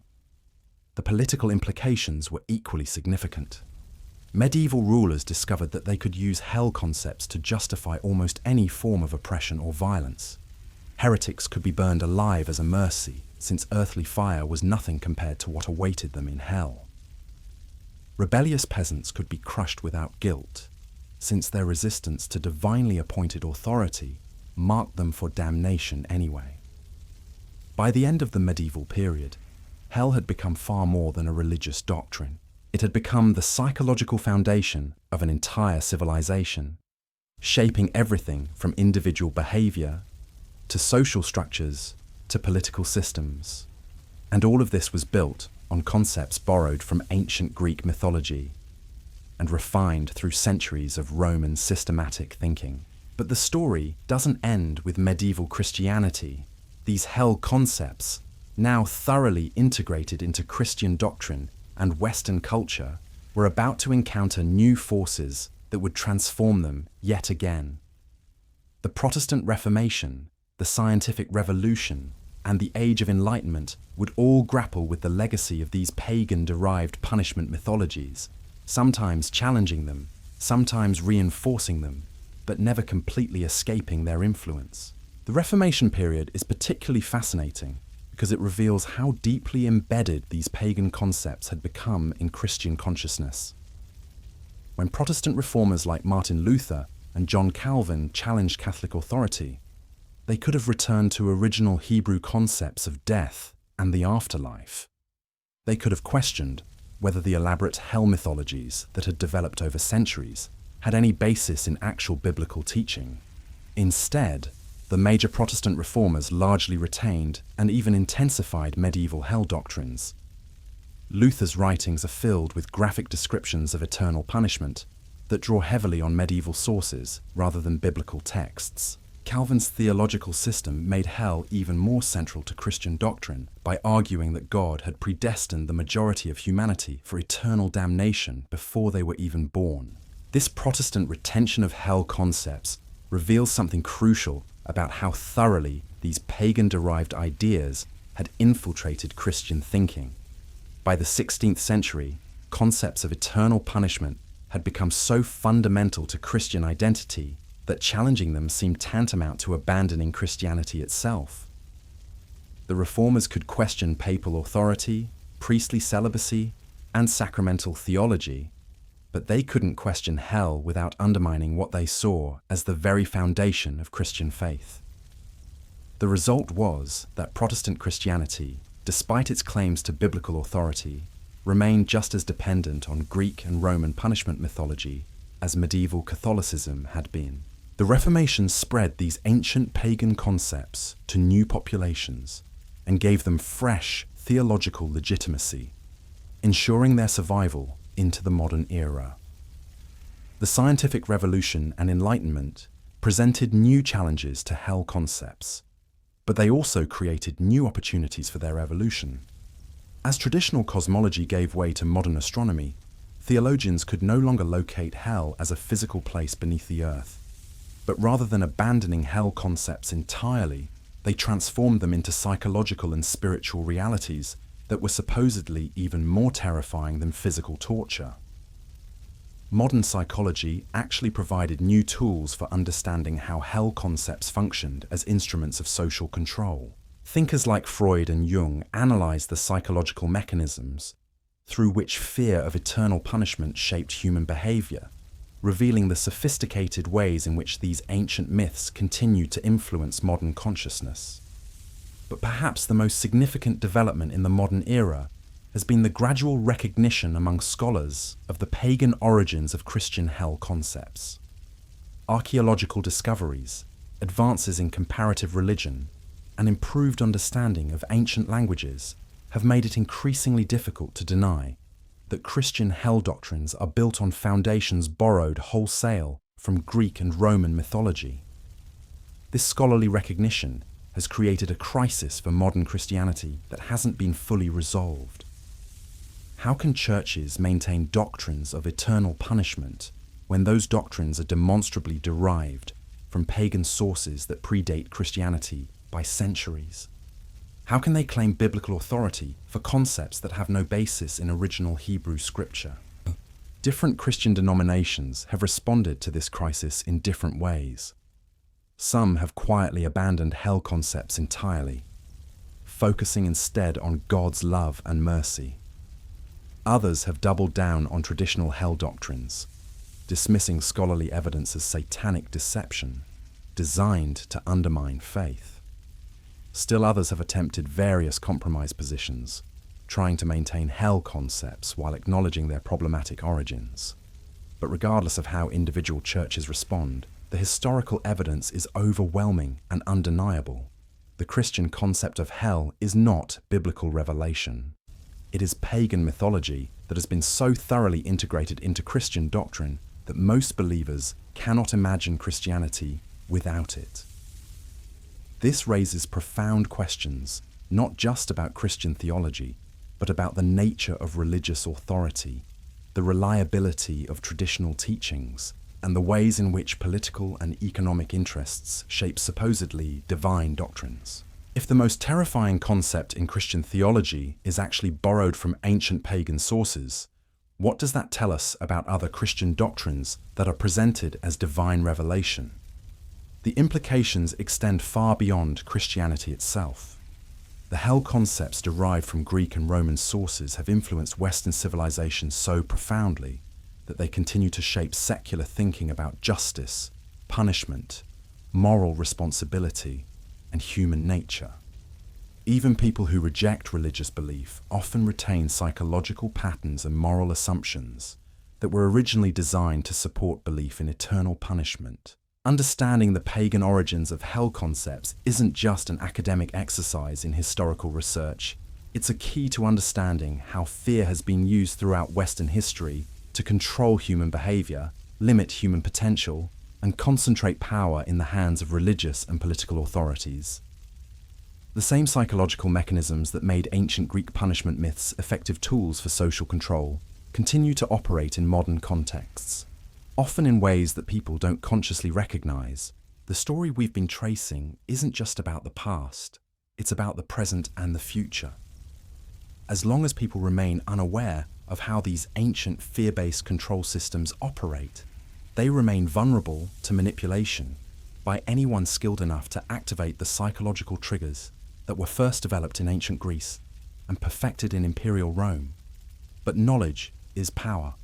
The political implications were equally significant. Medieval rulers discovered that they could use hell concepts to justify almost any form of oppression or violence. Heretics could be burned alive as a mercy, since earthly fire was nothing compared to what awaited them in hell. Rebellious peasants could be crushed without guilt, since their resistance to divinely appointed authority marked them for damnation anyway. By the end of the medieval period, hell had become far more than a religious doctrine. It had become the psychological foundation of an entire civilization, shaping everything from individual behavior to social structures to political systems. And all of this was built on concepts borrowed from ancient Greek mythology and refined through centuries of Roman systematic thinking. But the story doesn't end with medieval Christianity. These hell concepts, now thoroughly integrated into Christian doctrine and Western culture, were about to encounter new forces that would transform them yet again. The Protestant Reformation, the Scientific Revolution, and the Age of Enlightenment would all grapple with the legacy of these pagan-derived punishment mythologies, sometimes challenging them, sometimes reinforcing them, but never completely escaping their influence. The Reformation period is particularly fascinating because it reveals how deeply embedded these pagan concepts had become in Christian consciousness. When Protestant reformers like Martin Luther and John Calvin challenged Catholic authority, they could have returned to original Hebrew concepts of death and the afterlife. They could have questioned whether the elaborate hell mythologies that had developed over centuries had any basis in actual biblical teaching. Instead, the major Protestant reformers largely retained and even intensified medieval hell doctrines. Luther's writings are filled with graphic descriptions of eternal punishment that draw heavily on medieval sources rather than biblical texts. Calvin's theological system made hell even more central to Christian doctrine by arguing that God had predestined the majority of humanity for eternal damnation before they were even born. This Protestant retention of hell concepts reveals something crucial about how thoroughly these pagan-derived ideas had infiltrated Christian thinking. By the 16th century, concepts of eternal punishment had become so fundamental to Christian identity that challenging them seemed tantamount to abandoning Christianity itself. The reformers could question papal authority, priestly celibacy, and sacramental theology, but they couldn't question hell without undermining what they saw as the very foundation of Christian faith. The result was that Protestant Christianity, despite its claims to biblical authority, remained just as dependent on Greek and Roman punishment mythology as medieval Catholicism had been. The Reformation spread these ancient pagan concepts to new populations and gave them fresh theological legitimacy, ensuring their survival into the modern era. The Scientific Revolution and Enlightenment presented new challenges to hell concepts, but they also created new opportunities for their evolution. As traditional cosmology gave way to modern astronomy, theologians could no longer locate hell as a physical place beneath the earth, but rather than abandoning hell concepts entirely, they transformed them into psychological and spiritual realities that were supposedly even more terrifying than physical torture. Modern psychology actually provided new tools for understanding how hell concepts functioned as instruments of social control. Thinkers like Freud and Jung analyzed the psychological mechanisms through which fear of eternal punishment shaped human behavior, revealing the sophisticated ways in which these ancient myths continue to influence modern consciousness. But perhaps the most significant development in the modern era has been the gradual recognition among scholars of the pagan origins of Christian hell concepts. Archaeological discoveries, advances in comparative religion, and improved understanding of ancient languages have made it increasingly difficult to deny that Christian hell doctrines are built on foundations borrowed wholesale from Greek and Roman mythology. This scholarly recognition has created a crisis for modern Christianity that hasn't been fully resolved. How can churches maintain doctrines of eternal punishment when those doctrines are demonstrably derived from pagan sources that predate Christianity by centuries? How can they claim biblical authority for concepts that have no basis in original Hebrew scripture? Different Christian denominations have responded to this crisis in different ways. Some have quietly abandoned hell concepts entirely, focusing instead on God's love and mercy. Others have doubled down on traditional hell doctrines, dismissing scholarly evidence as satanic deception, designed to undermine faith. Still others have attempted various compromise positions, trying to maintain hell concepts while acknowledging their problematic origins. But regardless of how individual churches respond, the historical evidence is overwhelming and undeniable. The Christian concept of hell is not biblical revelation. It is pagan mythology that has been so thoroughly integrated into Christian doctrine that most believers cannot imagine Christianity without it. This raises profound questions, not just about Christian theology, but about the nature of religious authority, the reliability of traditional teachings, and the ways in which political and economic interests shape supposedly divine doctrines. If the most terrifying concept in Christian theology is actually borrowed from ancient pagan sources, what does that tell us about other Christian doctrines that are presented as divine revelation? The implications extend far beyond Christianity itself. The hell concepts derived from Greek and Roman sources have influenced Western civilization so profoundly that they continue to shape secular thinking about justice, punishment, moral responsibility, and human nature. Even people who reject religious belief often retain psychological patterns and moral assumptions that were originally designed to support belief in eternal punishment. Understanding the pagan origins of hell concepts isn't just an academic exercise in historical research. It's a key to understanding how fear has been used throughout Western history to control human behavior, limit human potential, and concentrate power in the hands of religious and political authorities. The same psychological mechanisms that made ancient Greek punishment myths effective tools for social control continue to operate in modern contexts. Often in ways that people don't consciously recognize. The story we've been tracing isn't just about the past, it's about the present and the future. As long as people remain unaware of how these ancient fear-based control systems operate, they remain vulnerable to manipulation by anyone skilled enough to activate the psychological triggers that were first developed in ancient Greece and perfected in Imperial Rome. But knowledge is power.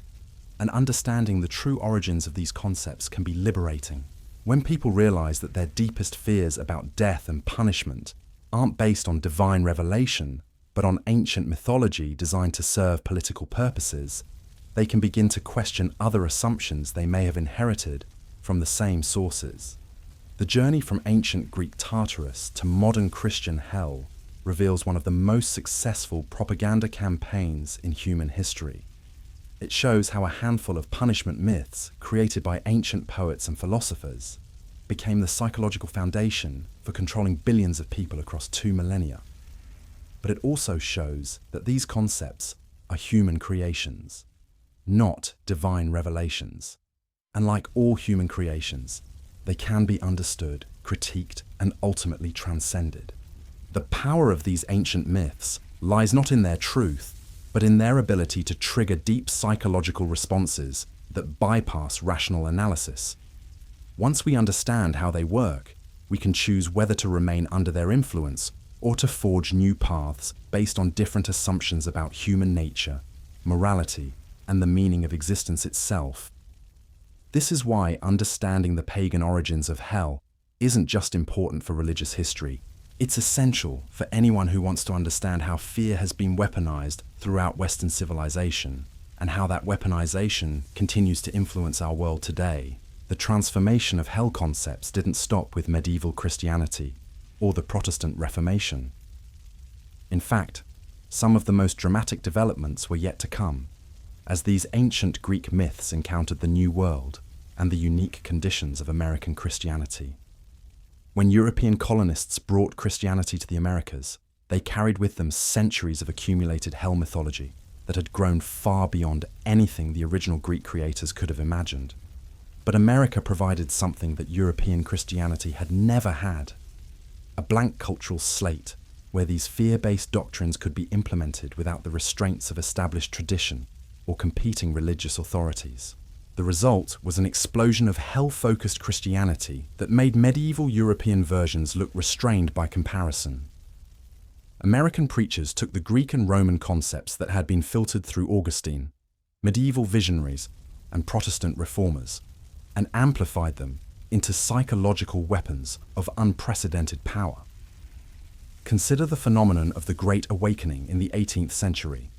And understanding the true origins of these concepts can be liberating. When people realize that their deepest fears about death and punishment aren't based on divine revelation, but on ancient mythology designed to serve political purposes, they can begin to question other assumptions they may have inherited from the same sources. The journey from ancient Greek Tartarus to modern Christian hell reveals one of the most successful propaganda campaigns in human history. It shows how a handful of punishment myths created by ancient poets and philosophers became the psychological foundation for controlling billions of people across 2 millennia. But it also shows that these concepts are human creations, not divine revelations. And like all human creations, they can be understood, critiqued, and ultimately transcended. The power of these ancient myths lies not in their truth, but in their ability to trigger deep psychological responses that bypass rational analysis. Once we understand how they work, we can choose whether to remain under their influence or to forge new paths based on different assumptions about human nature, morality, and the meaning of existence itself. This is why understanding the pagan origins of hell isn't just important for religious history. It's essential for anyone who wants to understand how fear has been weaponized throughout Western civilization and how that weaponization continues to influence our world today. The transformation of hell concepts didn't stop with medieval Christianity or the Protestant Reformation. In fact, some of the most dramatic developments were yet to come, as these ancient Greek myths encountered the New World and the unique conditions of American Christianity. When European colonists brought Christianity to the Americas, they carried with them centuries of accumulated hell mythology that had grown far beyond anything the original Greek creators could have imagined. But America provided something that European Christianity had never had: a blank cultural slate where these fear-based doctrines could be implemented without the restraints of established tradition or competing religious authorities. The result was an explosion of hell-focused Christianity that made medieval European versions look restrained by comparison. American preachers took the Greek and Roman concepts that had been filtered through Augustine, medieval visionaries, and Protestant reformers, and amplified them into psychological weapons of unprecedented power. Consider the phenomenon of the Great Awakening in the 18th century,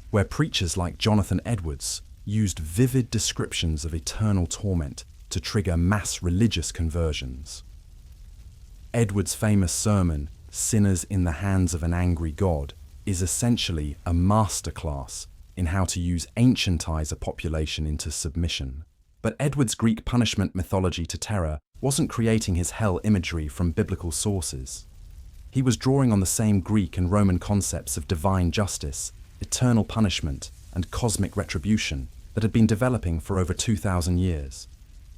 where preachers like Jonathan Edwards used vivid descriptions of eternal torment to trigger mass religious conversions. Edwards' famous sermon, "Sinners in the Hands of an Angry God," is essentially a masterclass in how to ancientize a population into submission. But Edwards' Greek punishment mythology to terror wasn't creating his hell imagery from biblical sources. He was drawing on the same Greek and Roman concepts of divine justice, eternal punishment, and cosmic retribution that had been developing for over 2,000 years.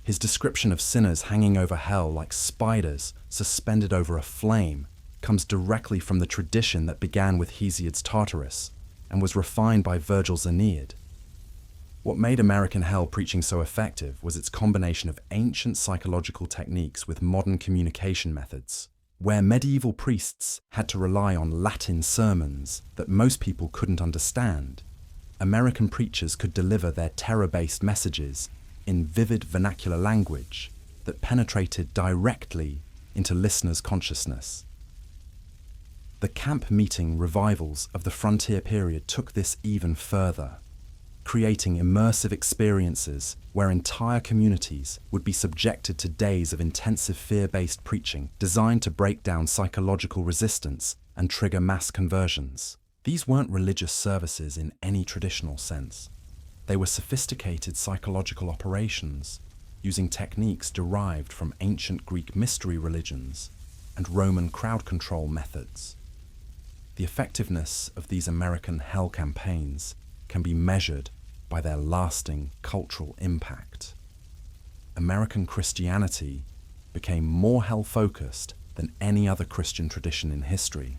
His description of sinners hanging over hell like spiders suspended over a flame comes directly from the tradition that began with Hesiod's Tartarus and was refined by Virgil's Aeneid. What made American hell preaching so effective was its combination of ancient psychological techniques with modern communication methods. Where medieval priests had to rely on Latin sermons that most people couldn't understand, American preachers could deliver their terror-based messages in vivid vernacular language that penetrated directly into listeners' consciousness. The camp meeting revivals of the frontier period took this even further, creating immersive experiences where entire communities would be subjected to days of intensive fear-based preaching designed to break down psychological resistance and trigger mass conversions. These weren't religious services in any traditional sense. They were sophisticated psychological operations using techniques derived from ancient Greek mystery religions and Roman crowd control methods. The effectiveness of these American hell campaigns can be measured by their lasting cultural impact. American Christianity became more hell-focused than any other Christian tradition in history,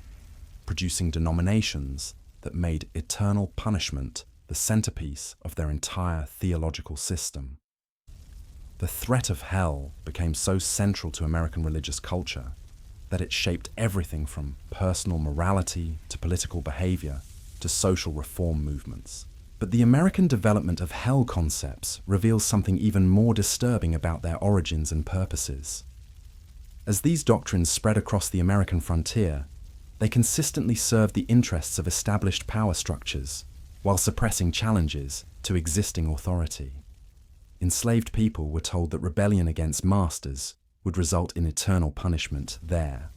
producing denominations that made eternal punishment the centerpiece of their entire theological system. The threat of hell became so central to American religious culture that it shaped everything from personal morality to political behavior to social reform movements. But the American development of hell concepts reveals something even more disturbing about their origins and purposes. As these doctrines spread across the American frontier, they consistently served the interests of established power structures while suppressing challenges to existing authority. Enslaved people were told that rebellion against masters would result in eternal punishment there.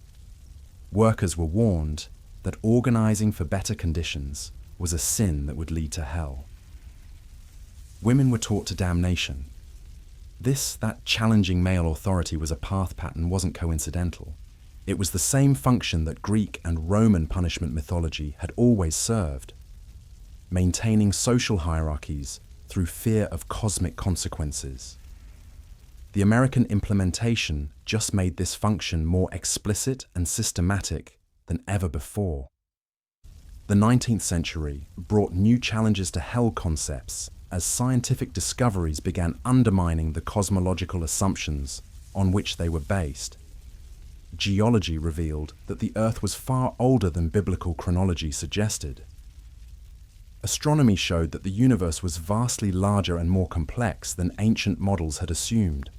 Workers were warned that organizing for better conditions was a sin that would lead to hell. Women were taught to damnation. That challenging male authority was a path pattern wasn't coincidental. It was the same function that Greek and Roman punishment mythology had always served, maintaining social hierarchies through fear of cosmic consequences. The American implementation just made this function more explicit and systematic than ever before. The 19th century brought new challenges to hell concepts as scientific discoveries began undermining the cosmological assumptions on which they were based. Geology revealed that the Earth was far older than biblical chronology suggested. Astronomy showed that the universe was vastly larger and more complex than ancient models had assumed.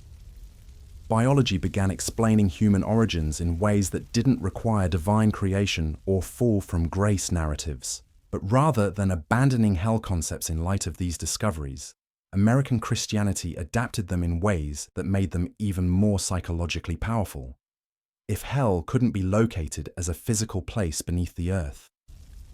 Biology began explaining human origins in ways that didn't require divine creation or fall from grace narratives. But rather than abandoning hell concepts in light of these discoveries, American Christianity adapted them in ways that made them even more psychologically powerful. If hell couldn't be located as a physical place beneath the earth,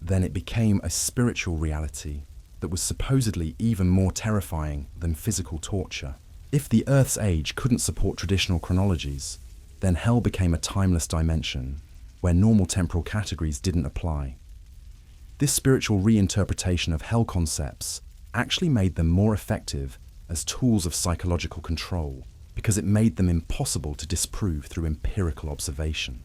then it became a spiritual reality that was supposedly even more terrifying than physical torture. If the Earth's age couldn't support traditional chronologies, then hell became a timeless dimension where normal temporal categories didn't apply. This spiritual reinterpretation of hell concepts actually made them more effective as tools of psychological control because it made them impossible to disprove through empirical observation.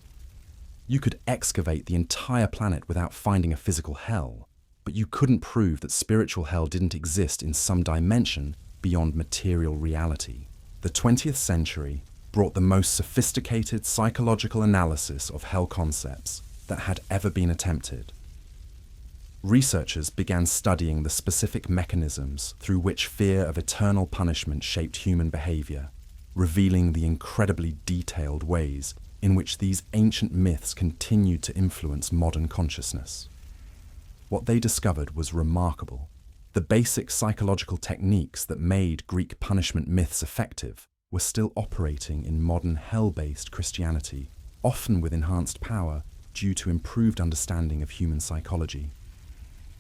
You could excavate the entire planet without finding a physical hell, but you couldn't prove that spiritual hell didn't exist in some dimension beyond material reality. The 20th century brought the most sophisticated psychological analysis of hell concepts that had ever been attempted. Researchers began studying the specific mechanisms through which fear of eternal punishment shaped human behavior, revealing the incredibly detailed ways in which these ancient myths continued to influence modern consciousness. What they discovered was remarkable. The basic psychological techniques that made Greek punishment myths effective were still operating in modern hell-based Christianity, often with enhanced power due to improved understanding of human psychology.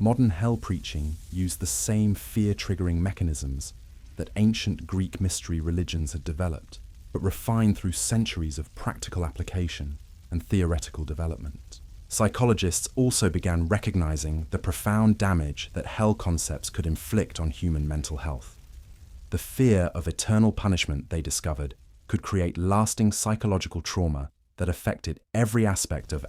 Modern hell preaching used the same fear-triggering mechanisms that ancient Greek mystery religions had developed, but refined through centuries of practical application and theoretical development. Psychologists also began recognizing the profound damage that hell concepts could inflict on human mental health. The fear of eternal punishment, they discovered, could create lasting psychological trauma that affected every aspect of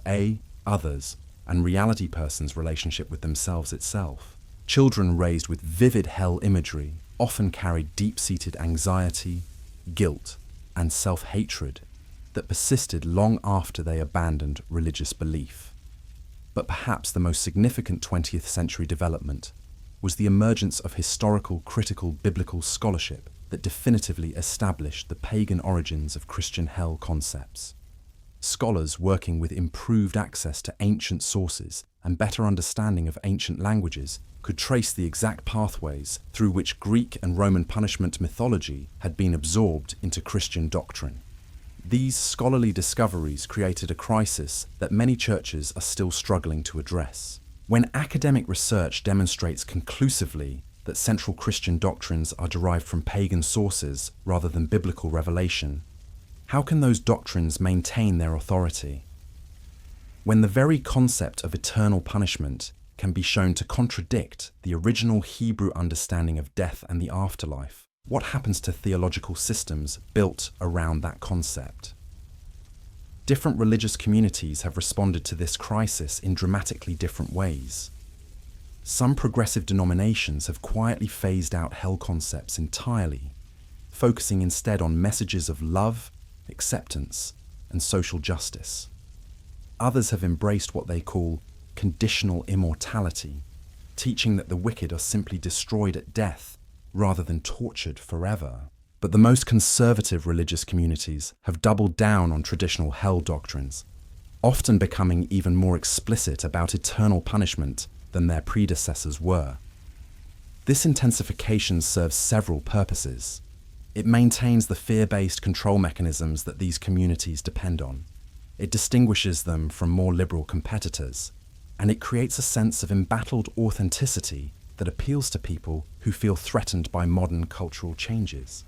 others, and reality person's relationship with themselves itself. Children raised with vivid hell imagery often carried deep-seated anxiety, guilt, and self-hatred that persisted long after they abandoned religious belief. But perhaps the most significant 20th century development was the emergence of historical critical biblical scholarship that definitively established the pagan origins of Christian hell concepts. Scholars working with improved access to ancient sources and better understanding of ancient languages could trace the exact pathways through which Greek and Roman punishment mythology had been absorbed into Christian doctrine. These scholarly discoveries created a crisis that many churches are still struggling to address. When academic research demonstrates conclusively that central Christian doctrines are derived from pagan sources rather than biblical revelation, how can those doctrines maintain their authority? When the very concept of eternal punishment can be shown to contradict the original Hebrew understanding of death and the afterlife, what happens to theological systems built around that concept? Different religious communities have responded to this crisis in dramatically different ways. Some progressive denominations have quietly phased out hell concepts entirely, focusing instead on messages of love, acceptance, and social justice. Others have embraced what they call conditional immortality, teaching that the wicked are simply destroyed at death rather than tortured forever. But the most conservative religious communities have doubled down on traditional hell doctrines, often becoming even more explicit about eternal punishment than their predecessors were. This intensification serves several purposes. It maintains the fear-based control mechanisms that these communities depend on. It distinguishes them from more liberal competitors, and it creates a sense of embattled authenticity that appeals to people who feel threatened by modern cultural changes.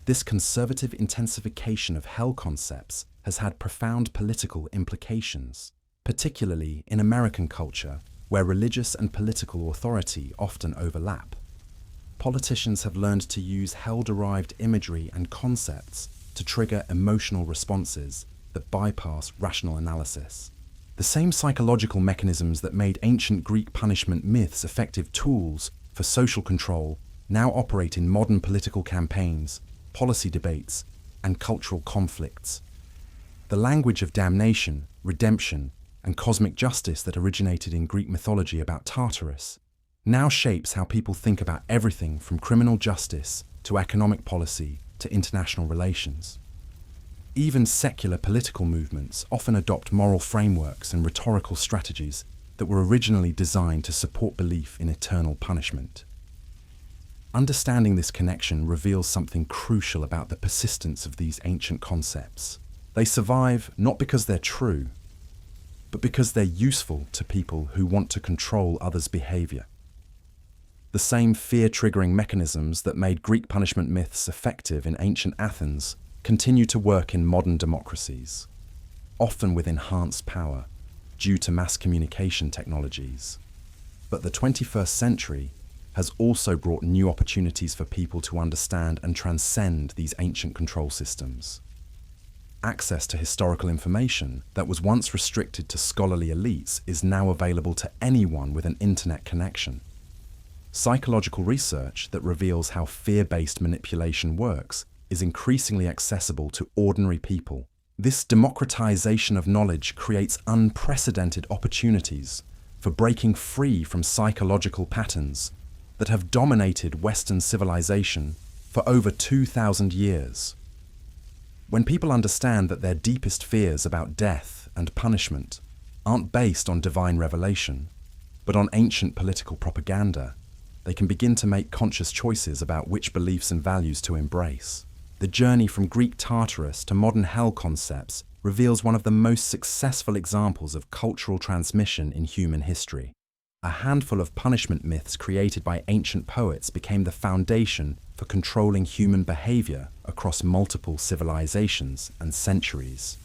This conservative intensification of hell concepts has had profound political implications, particularly in American culture, where religious and political authority often overlap. Politicians have learned to use hell-derived imagery and concepts to trigger emotional responses that bypass rational analysis. The same psychological mechanisms that made ancient Greek punishment myths effective tools for social control now operate in modern political campaigns, policy debates, and cultural conflicts. The language of damnation, redemption, and cosmic justice that originated in Greek mythology about Tartarus now shapes how people think about everything from criminal justice to economic policy to international relations. Even secular political movements often adopt moral frameworks and rhetorical strategies that were originally designed to support belief in eternal punishment. Understanding this connection reveals something crucial about the persistence of these ancient concepts. They survive not because they're true, but because they're useful to people who want to control others' behavior. The same fear-triggering mechanisms that made Greek punishment myths effective in ancient Athens continue to work in modern democracies, often with enhanced power due to mass communication technologies. But the 21st century has also brought new opportunities for people to understand and transcend these ancient control systems. Access to historical information that was once restricted to scholarly elites is now available to anyone with an internet connection. Psychological research that reveals how fear-based manipulation works is increasingly accessible to ordinary people. This democratization of knowledge creates unprecedented opportunities for breaking free from psychological patterns that have dominated Western civilization for over 2,000 years. When people understand that their deepest fears about death and punishment aren't based on divine revelation, but on ancient political propaganda, they can begin to make conscious choices about which beliefs and values to embrace. The journey from Greek Tartarus to modern hell concepts reveals one of the most successful examples of cultural transmission in human history. A handful of punishment myths created by ancient poets became the foundation for controlling human behavior across multiple civilizations and centuries.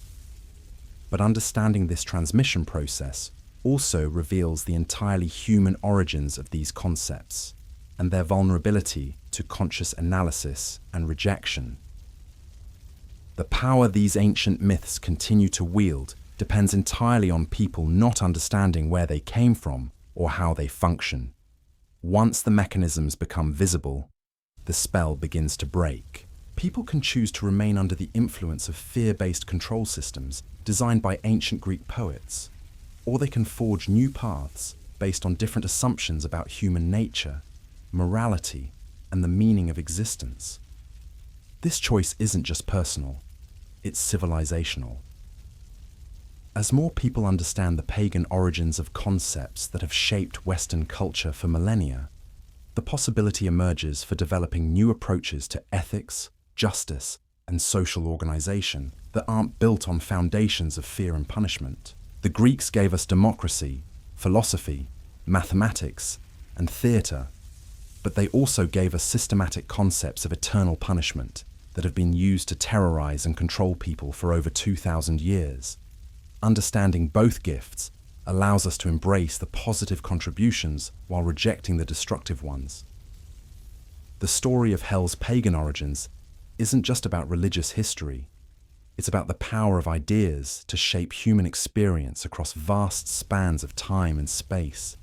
But understanding this transmission process also reveals the entirely human origins of these concepts and their vulnerability to conscious analysis and rejection. The power these ancient myths continue to wield depends entirely on people not understanding where they came from or how they function. Once the mechanisms become visible, the spell begins to break. People can choose to remain under the influence of fear-based control systems designed by ancient Greek poets, or they can forge new paths based on different assumptions about human nature, morality, and the meaning of existence. This choice isn't just personal, it's civilizational. As more people understand the pagan origins of concepts that have shaped Western culture for millennia, the possibility emerges for developing new approaches to ethics, justice, and social organization that aren't built on foundations of fear and punishment. The Greeks gave us democracy, philosophy, mathematics, and theatre, but they also gave us systematic concepts of eternal punishment that have been used to terrorize and control people for over 2,000 years. Understanding both gifts allows us to embrace the positive contributions while rejecting the destructive ones. The story of hell's pagan origins isn't just about religious history. It's about the power of ideas to shape human experience across vast spans of time and space.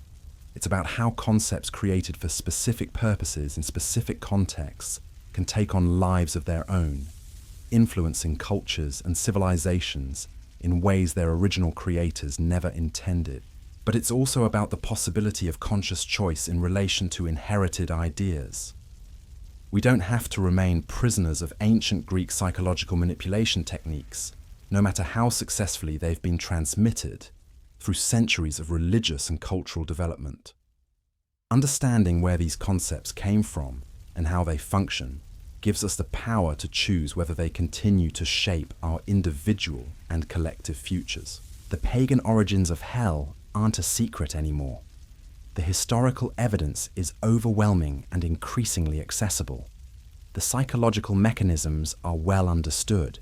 It's about how concepts created for specific purposes in specific contexts can take on lives of their own, influencing cultures and civilizations in ways their original creators never intended. But it's also about the possibility of conscious choice in relation to inherited ideas. We don't have to remain prisoners of ancient Greek psychological manipulation techniques, no matter how successfully they've been transmitted through centuries of religious and cultural development. Understanding where these concepts came from and how they function gives us the power to choose whether they continue to shape our individual and collective futures. The pagan origins of hell aren't a secret anymore. The historical evidence is overwhelming and increasingly accessible. The psychological mechanisms are well understood.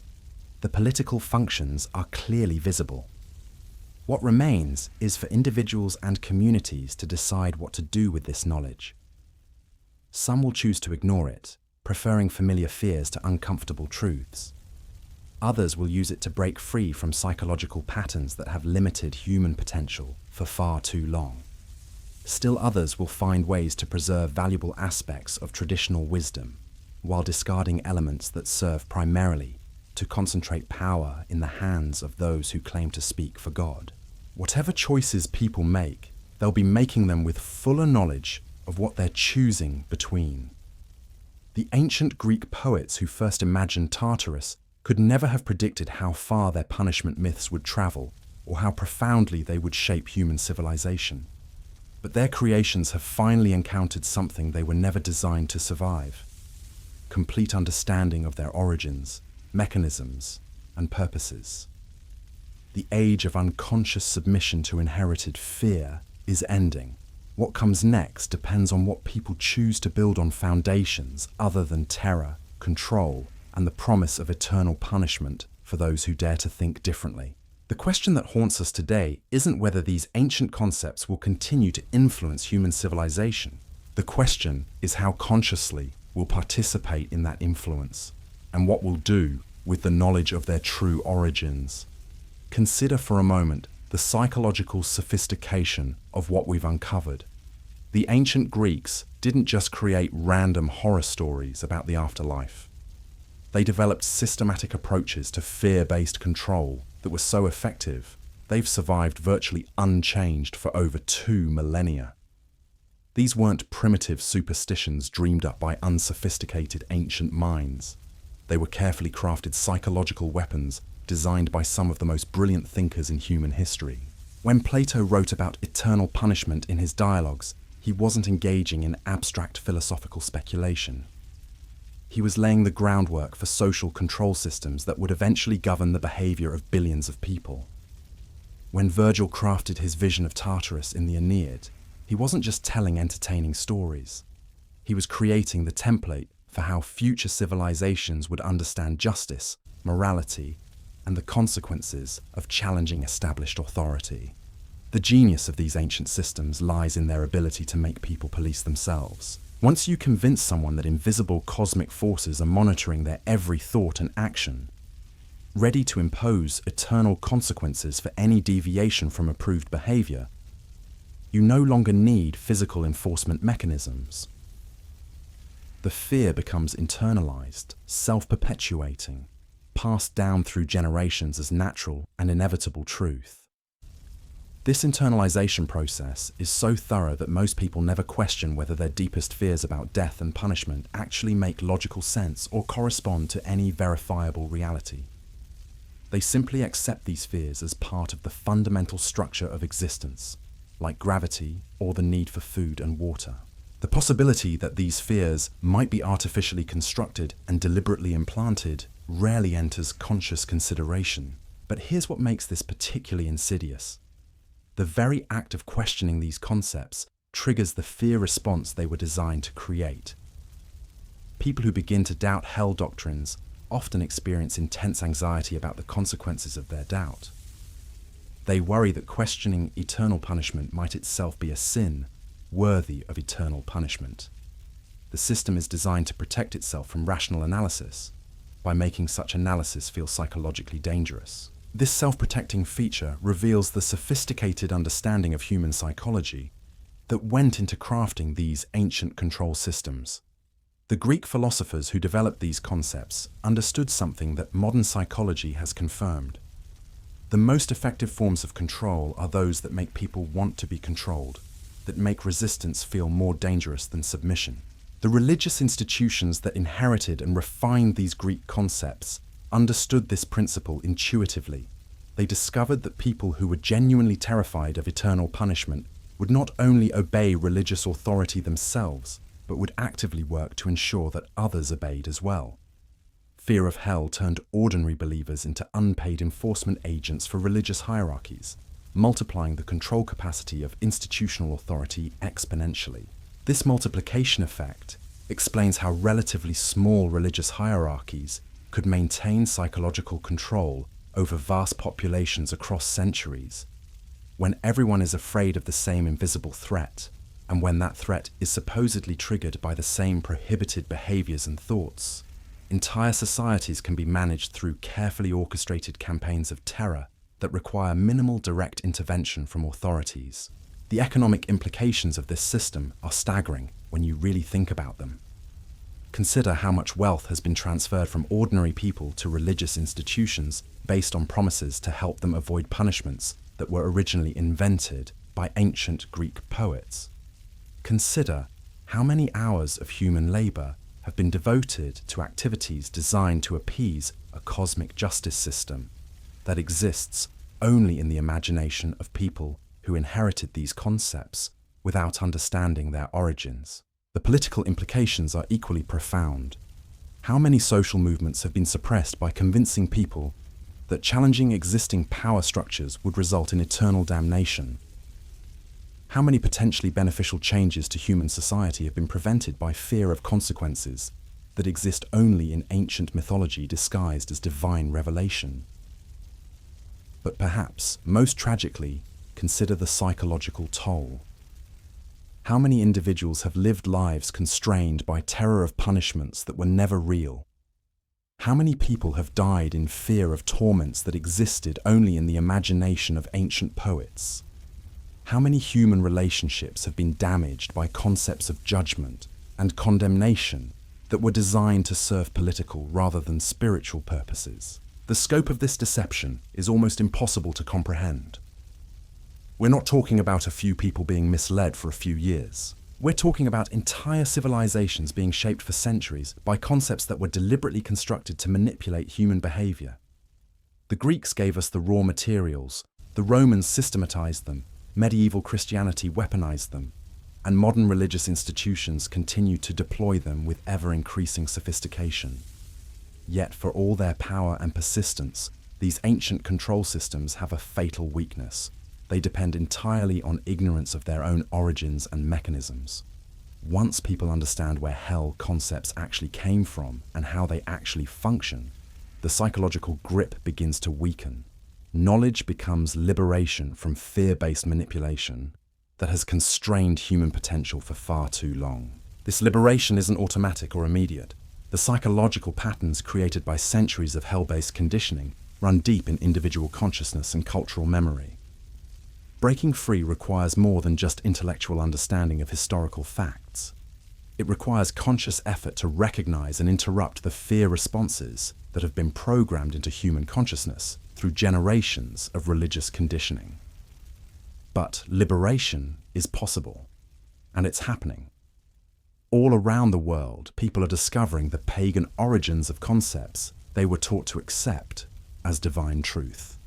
The political functions are clearly visible. What remains is for individuals and communities to decide what to do with this knowledge. Some will choose to ignore it, preferring familiar fears to uncomfortable truths. Others will use it to break free from psychological patterns that have limited human potential for far too long. Still others will find ways to preserve valuable aspects of traditional wisdom, while discarding elements that serve primarily to concentrate power in the hands of those who claim to speak for God. Whatever choices people make, they'll be making them with fuller knowledge of what they're choosing between. The ancient Greek poets who first imagined Tartarus could never have predicted how far their punishment myths would travel or how profoundly they would shape human civilization. But their creations have finally encountered something they were never designed to survive: complete understanding of their origins, mechanisms, and purposes. The age of unconscious submission to inherited fear is ending. What comes next depends on what people choose to build on foundations other than terror, control, and the promise of eternal punishment for those who dare to think differently. The question that haunts us today isn't whether these ancient concepts will continue to influence human civilization. The question is how consciously we'll participate in that influence, and what we'll do with the knowledge of their true origins. Consider for a moment the psychological sophistication of what we've uncovered. The ancient Greeks didn't just create random horror stories about the afterlife. They developed systematic approaches to fear-based control that were so effective, they've survived virtually unchanged for over 2 millennia. These weren't primitive superstitions dreamed up by unsophisticated ancient minds. They were carefully crafted psychological weapons designed by some of the most brilliant thinkers in human history. When Plato wrote about eternal punishment in his dialogues, he wasn't engaging in abstract philosophical speculation. He was laying the groundwork for social control systems that would eventually govern the behavior of billions of people. When Virgil crafted his vision of Tartarus in the Aeneid, he wasn't just telling entertaining stories. He was creating the template for how future civilizations would understand justice, morality, and the consequences of challenging established authority. The genius of these ancient systems lies in their ability to make people police themselves. Once you convince someone that invisible cosmic forces are monitoring their every thought and action, ready to impose eternal consequences for any deviation from approved behavior, you no longer need physical enforcement mechanisms. The fear becomes internalized, self-perpetuating, passed down through generations as natural and inevitable truth. This internalization process is so thorough that most people never question whether their deepest fears about death and punishment actually make logical sense or correspond to any verifiable reality. They simply accept these fears as part of the fundamental structure of existence, like gravity or the need for food and water. The possibility that these fears might be artificially constructed and deliberately implanted rarely enters conscious consideration. But here's what makes this particularly insidious. The very act of questioning these concepts triggers the fear response they were designed to create. People who begin to doubt hell doctrines often experience intense anxiety about the consequences of their doubt. They worry that questioning eternal punishment might itself be a sin, worthy of eternal punishment. The system is designed to protect itself from rational analysis by making such analysis feel psychologically dangerous. This self-protecting feature reveals the sophisticated understanding of human psychology that went into crafting these ancient control systems. The Greek philosophers who developed these concepts understood something that modern psychology has confirmed. The most effective forms of control are those that make people want to be controlled, that make resistance feel more dangerous than submission. The religious institutions that inherited and refined these Greek concepts understood this principle intuitively. They discovered that people who were genuinely terrified of eternal punishment would not only obey religious authority themselves, but would actively work to ensure that others obeyed as well. Fear of hell turned ordinary believers into unpaid enforcement agents for religious hierarchies, multiplying the control capacity of institutional authority exponentially. This multiplication effect explains how relatively small religious hierarchies could maintain psychological control over vast populations across centuries, when everyone is afraid of the same invisible threat, and when that threat is supposedly triggered by the same prohibited behaviors and thoughts. Entire societies can be managed through carefully orchestrated campaigns of terror that require minimal direct intervention from authorities. The economic implications of this system are staggering when you really think about them. Consider how much wealth has been transferred from ordinary people to religious institutions based on promises to help them avoid punishments that were originally invented by ancient Greek poets. Consider how many hours of human labor have been devoted to activities designed to appease a cosmic justice system that exists only in the imagination of people who inherited these concepts without understanding their origins. The political implications are equally profound. How many social movements have been suppressed by convincing people that challenging existing power structures would result in eternal damnation? How many potentially beneficial changes to human society have been prevented by fear of consequences that exist only in ancient mythology disguised as divine revelation? But perhaps, most tragically, consider the psychological toll. How many individuals have lived lives constrained by terror of punishments that were never real? How many people have died in fear of torments that existed only in the imagination of ancient poets? How many human relationships have been damaged by concepts of judgment and condemnation that were designed to serve political rather than spiritual purposes? The scope of this deception is almost impossible to comprehend. We're not talking about a few people being misled for a few years. We're talking about entire civilizations being shaped for centuries by concepts that were deliberately constructed to manipulate human behavior. The Greeks gave us the raw materials, the Romans systematized them, medieval Christianity weaponized them, and modern religious institutions continue to deploy them with ever-increasing sophistication. Yet for all their power and persistence, these ancient control systems have a fatal weakness. They depend entirely on ignorance of their own origins and mechanisms. Once people understand where hell concepts actually came from and how they actually function, the psychological grip begins to weaken. Knowledge becomes liberation from fear-based manipulation that has constrained human potential for far too long. This liberation isn't automatic or immediate. The psychological patterns created by centuries of hell-based conditioning run deep in individual consciousness and cultural memory. Breaking free requires more than just intellectual understanding of historical facts. It requires conscious effort to recognize and interrupt the fear responses that have been programmed into human consciousness through generations of religious conditioning. But liberation is possible, and it's happening. All around the world, people are discovering the pagan origins of concepts they were taught to accept as divine truth.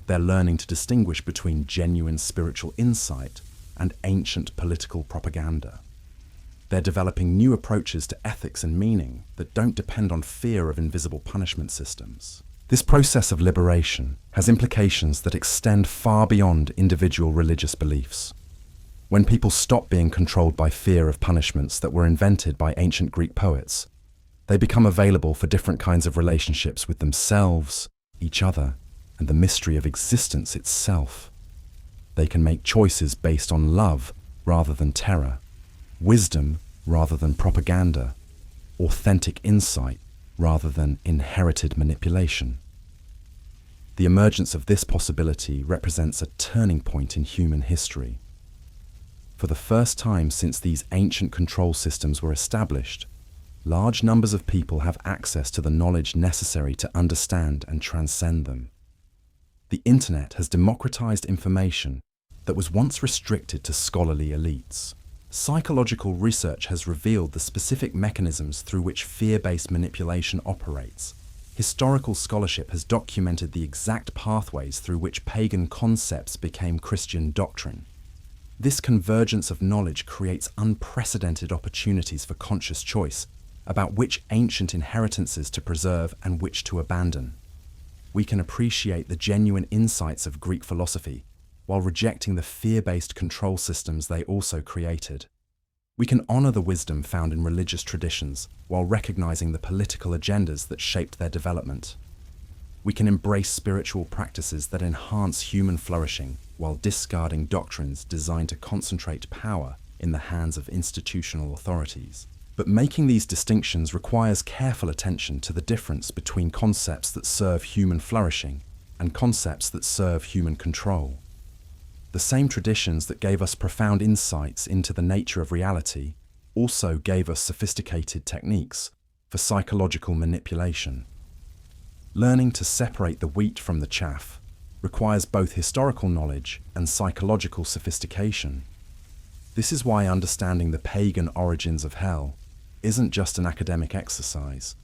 They're learning to distinguish between genuine spiritual insight and ancient political propaganda. They're developing new approaches to ethics and meaning that don't depend on fear of invisible punishment systems. This process of liberation has implications that extend far beyond individual religious beliefs. When people stop being controlled by fear of punishments that were invented by ancient Greek poets, they become available for different kinds of relationships with themselves, each other, and the mystery of existence itself. They can make choices based on love rather than terror, wisdom rather than propaganda, authentic insight rather than inherited manipulation. The emergence of this possibility represents a turning point in human history. For the first time since these ancient control systems were established, large numbers of people have access to the knowledge necessary to understand and transcend them. The internet has democratized information that was once restricted to scholarly elites. Psychological research has revealed the specific mechanisms through which fear-based manipulation operates. Historical scholarship has documented the exact pathways through which pagan concepts became Christian doctrine. This convergence of knowledge creates unprecedented opportunities for conscious choice about which ancient inheritances to preserve and which to abandon. We can appreciate the genuine insights of Greek philosophy while rejecting the fear-based control systems they also created. We can honor the wisdom found in religious traditions while recognizing the political agendas that shaped their development. We can embrace spiritual practices that enhance human flourishing while discarding doctrines designed to concentrate power in the hands of institutional authorities. But making these distinctions requires careful attention to the difference between concepts that serve human flourishing and concepts that serve human control. The same traditions that gave us profound insights into the nature of reality also gave us sophisticated techniques for psychological manipulation. Learning to separate the wheat from the chaff requires both historical knowledge and psychological sophistication. This is why understanding the pagan origins of hell isn't just an academic exercise.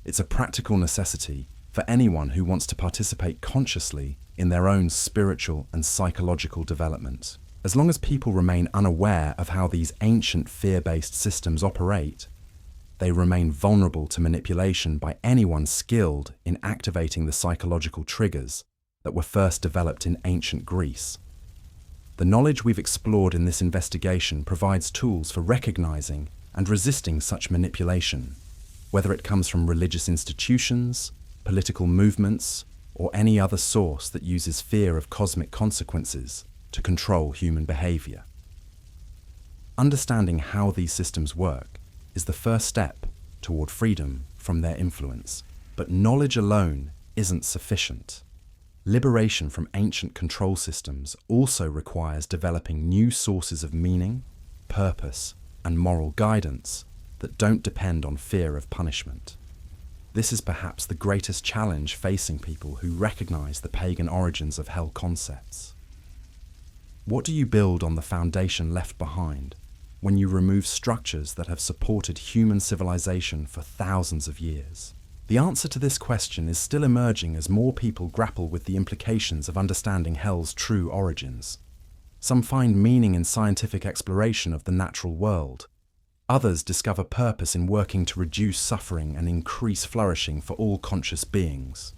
It's a practical necessity for anyone who wants to participate consciously in their own spiritual and psychological development. As long as people remain unaware of how these ancient fear-based systems operate, they remain vulnerable to manipulation by anyone skilled in activating the psychological triggers that were first developed in ancient Greece. The knowledge we've explored in this investigation provides tools for recognizing and resisting such manipulation, whether it comes from religious institutions, political movements, or any other source that uses fear of cosmic consequences to control human behavior. Understanding how these systems work is the first step toward freedom from their influence, but knowledge alone isn't sufficient. Liberation from ancient control systems also requires developing new sources of meaning, purpose, and moral guidance that don't depend on fear of punishment. This is perhaps the greatest challenge facing people who recognize the pagan origins of hell concepts. What do you build on the foundation left behind when you remove structures that have supported human civilization for thousands of years? The answer to this question is still emerging as more people grapple with the implications of understanding hell's true origins. Some find meaning in scientific exploration of the natural world. Others discover purpose in working to reduce suffering and increase flourishing for all conscious beings.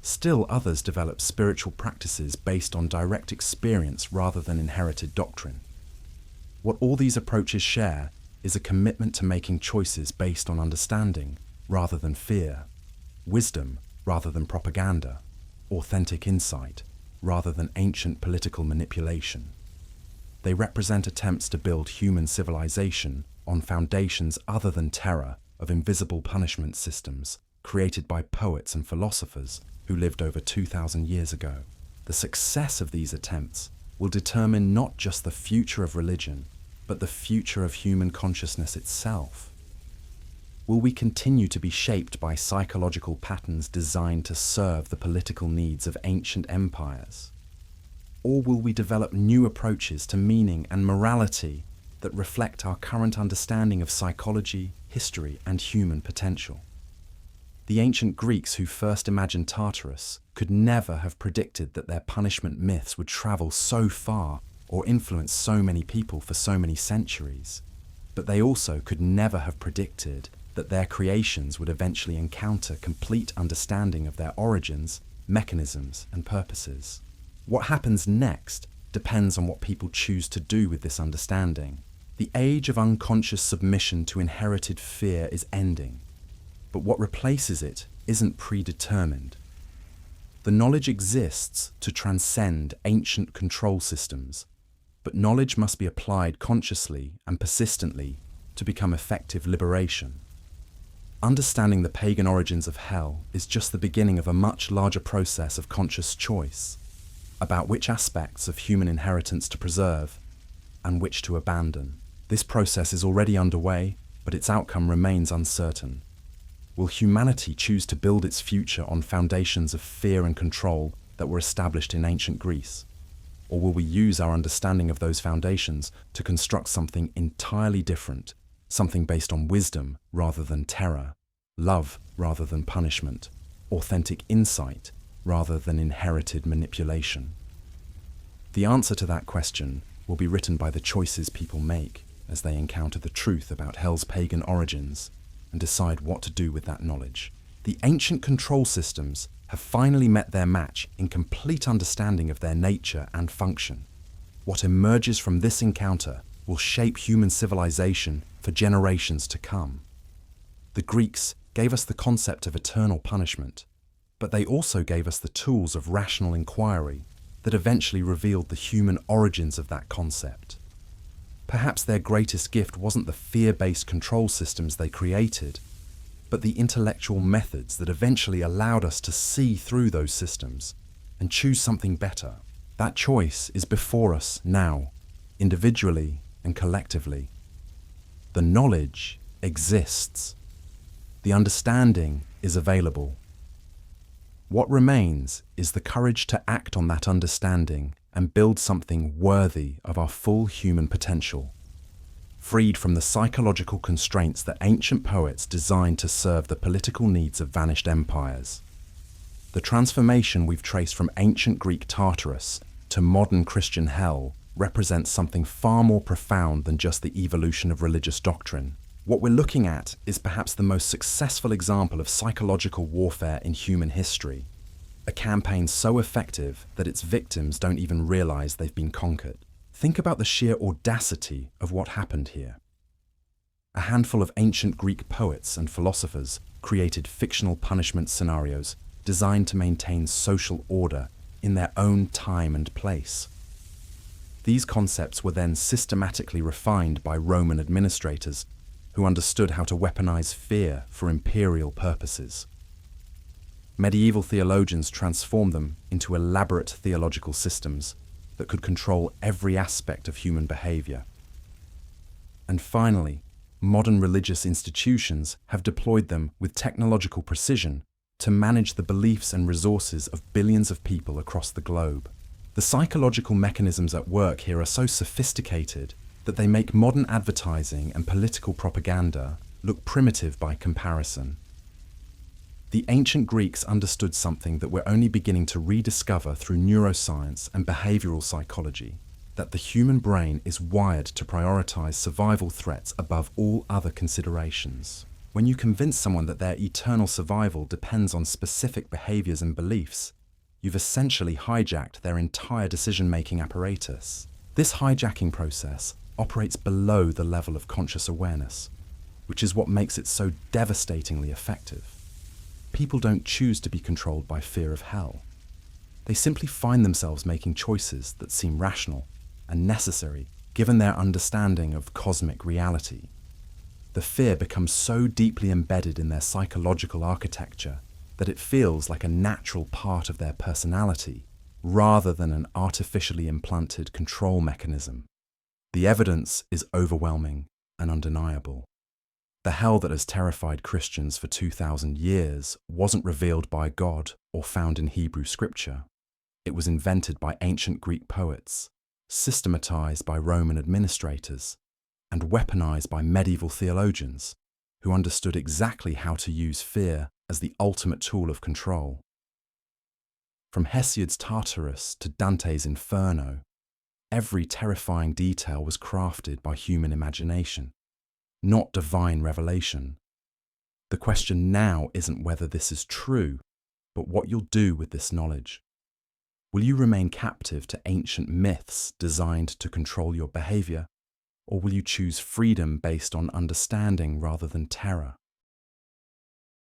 Still others develop spiritual practices based on direct experience rather than inherited doctrine. What all these approaches share is a commitment to making choices based on understanding rather than fear, wisdom rather than propaganda, authentic insight rather than ancient political manipulation. They represent attempts to build human civilization on foundations other than terror of invisible punishment systems created by poets and philosophers who lived over 2,000 years ago. The success of these attempts will determine not just the future of religion, but the future of human consciousness itself. Will we continue to be shaped by psychological patterns designed to serve the political needs of ancient empires? Or will we develop new approaches to meaning and morality that reflect our current understanding of psychology, history, and human potential? The ancient Greeks who first imagined Tartarus could never have predicted that their punishment myths would travel so far or influence so many people for so many centuries. But they also could never have predicted that their creations would eventually encounter complete understanding of their origins, mechanisms, and purposes. What happens next depends on what people choose to do with this understanding. The age of unconscious submission to inherited fear is ending, but what replaces it isn't predetermined. The knowledge exists to transcend ancient control systems, but knowledge must be applied consciously and persistently to become effective liberation. Understanding the pagan origins of hell is just the beginning of a much larger process of conscious choice about which aspects of human inheritance to preserve and which to abandon. This process is already underway, but its outcome remains uncertain. Will humanity choose to build its future on foundations of fear and control that were established in ancient Greece? Or will we use our understanding of those foundations to construct something entirely different, something based on wisdom rather than terror, love rather than punishment, authentic insight rather than inherited manipulation? The answer to that question will be written by the choices people make as they encounter the truth about hell's pagan origins and decide what to do with that knowledge. The ancient control systems have finally met their match in complete understanding of their nature and function. What emerges from this encounter will shape human civilization for generations to come. The Greeks gave us the concept of eternal punishment, but they also gave us the tools of rational inquiry that eventually revealed the human origins of that concept. Perhaps their greatest gift wasn't the fear-based control systems they created, but the intellectual methods that eventually allowed us to see through those systems and choose something better. That choice is before us now, individually and collectively. The knowledge exists. The understanding is available. What remains is the courage to act on that understanding and build something worthy of our full human potential, freed from the psychological constraints that ancient poets designed to serve the political needs of vanished empires. The transformation we've traced from ancient Greek Tartarus to modern Christian hell represents something far more profound than just the evolution of religious doctrine. What we're looking at is perhaps the most successful example of psychological warfare in human history, a campaign so effective that its victims don't even realize they've been conquered. Think about the sheer audacity of what happened here. A handful of ancient Greek poets and philosophers created fictional punishment scenarios designed to maintain social order in their own time and place. These concepts were then systematically refined by Roman administrators who understood how to weaponize fear for imperial purposes. Medieval theologians transformed them into elaborate theological systems that could control every aspect of human behavior. And finally, modern religious institutions have deployed them with technological precision to manage the beliefs and resources of billions of people across the globe. The psychological mechanisms at work here are so sophisticated that they make modern advertising and political propaganda look primitive by comparison. The ancient Greeks understood something that we're only beginning to rediscover through neuroscience and behavioral psychology, that the human brain is wired to prioritize survival threats above all other considerations. When you convince someone that their eternal survival depends on specific behaviors and beliefs, you've essentially hijacked their entire decision-making apparatus. This hijacking process operates below the level of conscious awareness, which is what makes it so devastatingly effective. People don't choose to be controlled by fear of hell. They simply find themselves making choices that seem rational and necessary given their understanding of cosmic reality. The fear becomes so deeply embedded in their psychological architecture that it feels like a natural part of their personality rather than an artificially implanted control mechanism. The evidence is overwhelming and undeniable. The hell that has terrified Christians for 2,000 years wasn't revealed by God or found in Hebrew scripture. It was invented by ancient Greek poets, systematized by Roman administrators, and weaponized by medieval theologians who understood exactly how to use fear as the ultimate tool of control. From Hesiod's Tartarus to Dante's Inferno, every terrifying detail was crafted by human imagination, not divine revelation. The question now isn't whether this is true, but what you'll do with this knowledge. Will you remain captive to ancient myths designed to control your behavior, or will you choose freedom based on understanding rather than terror?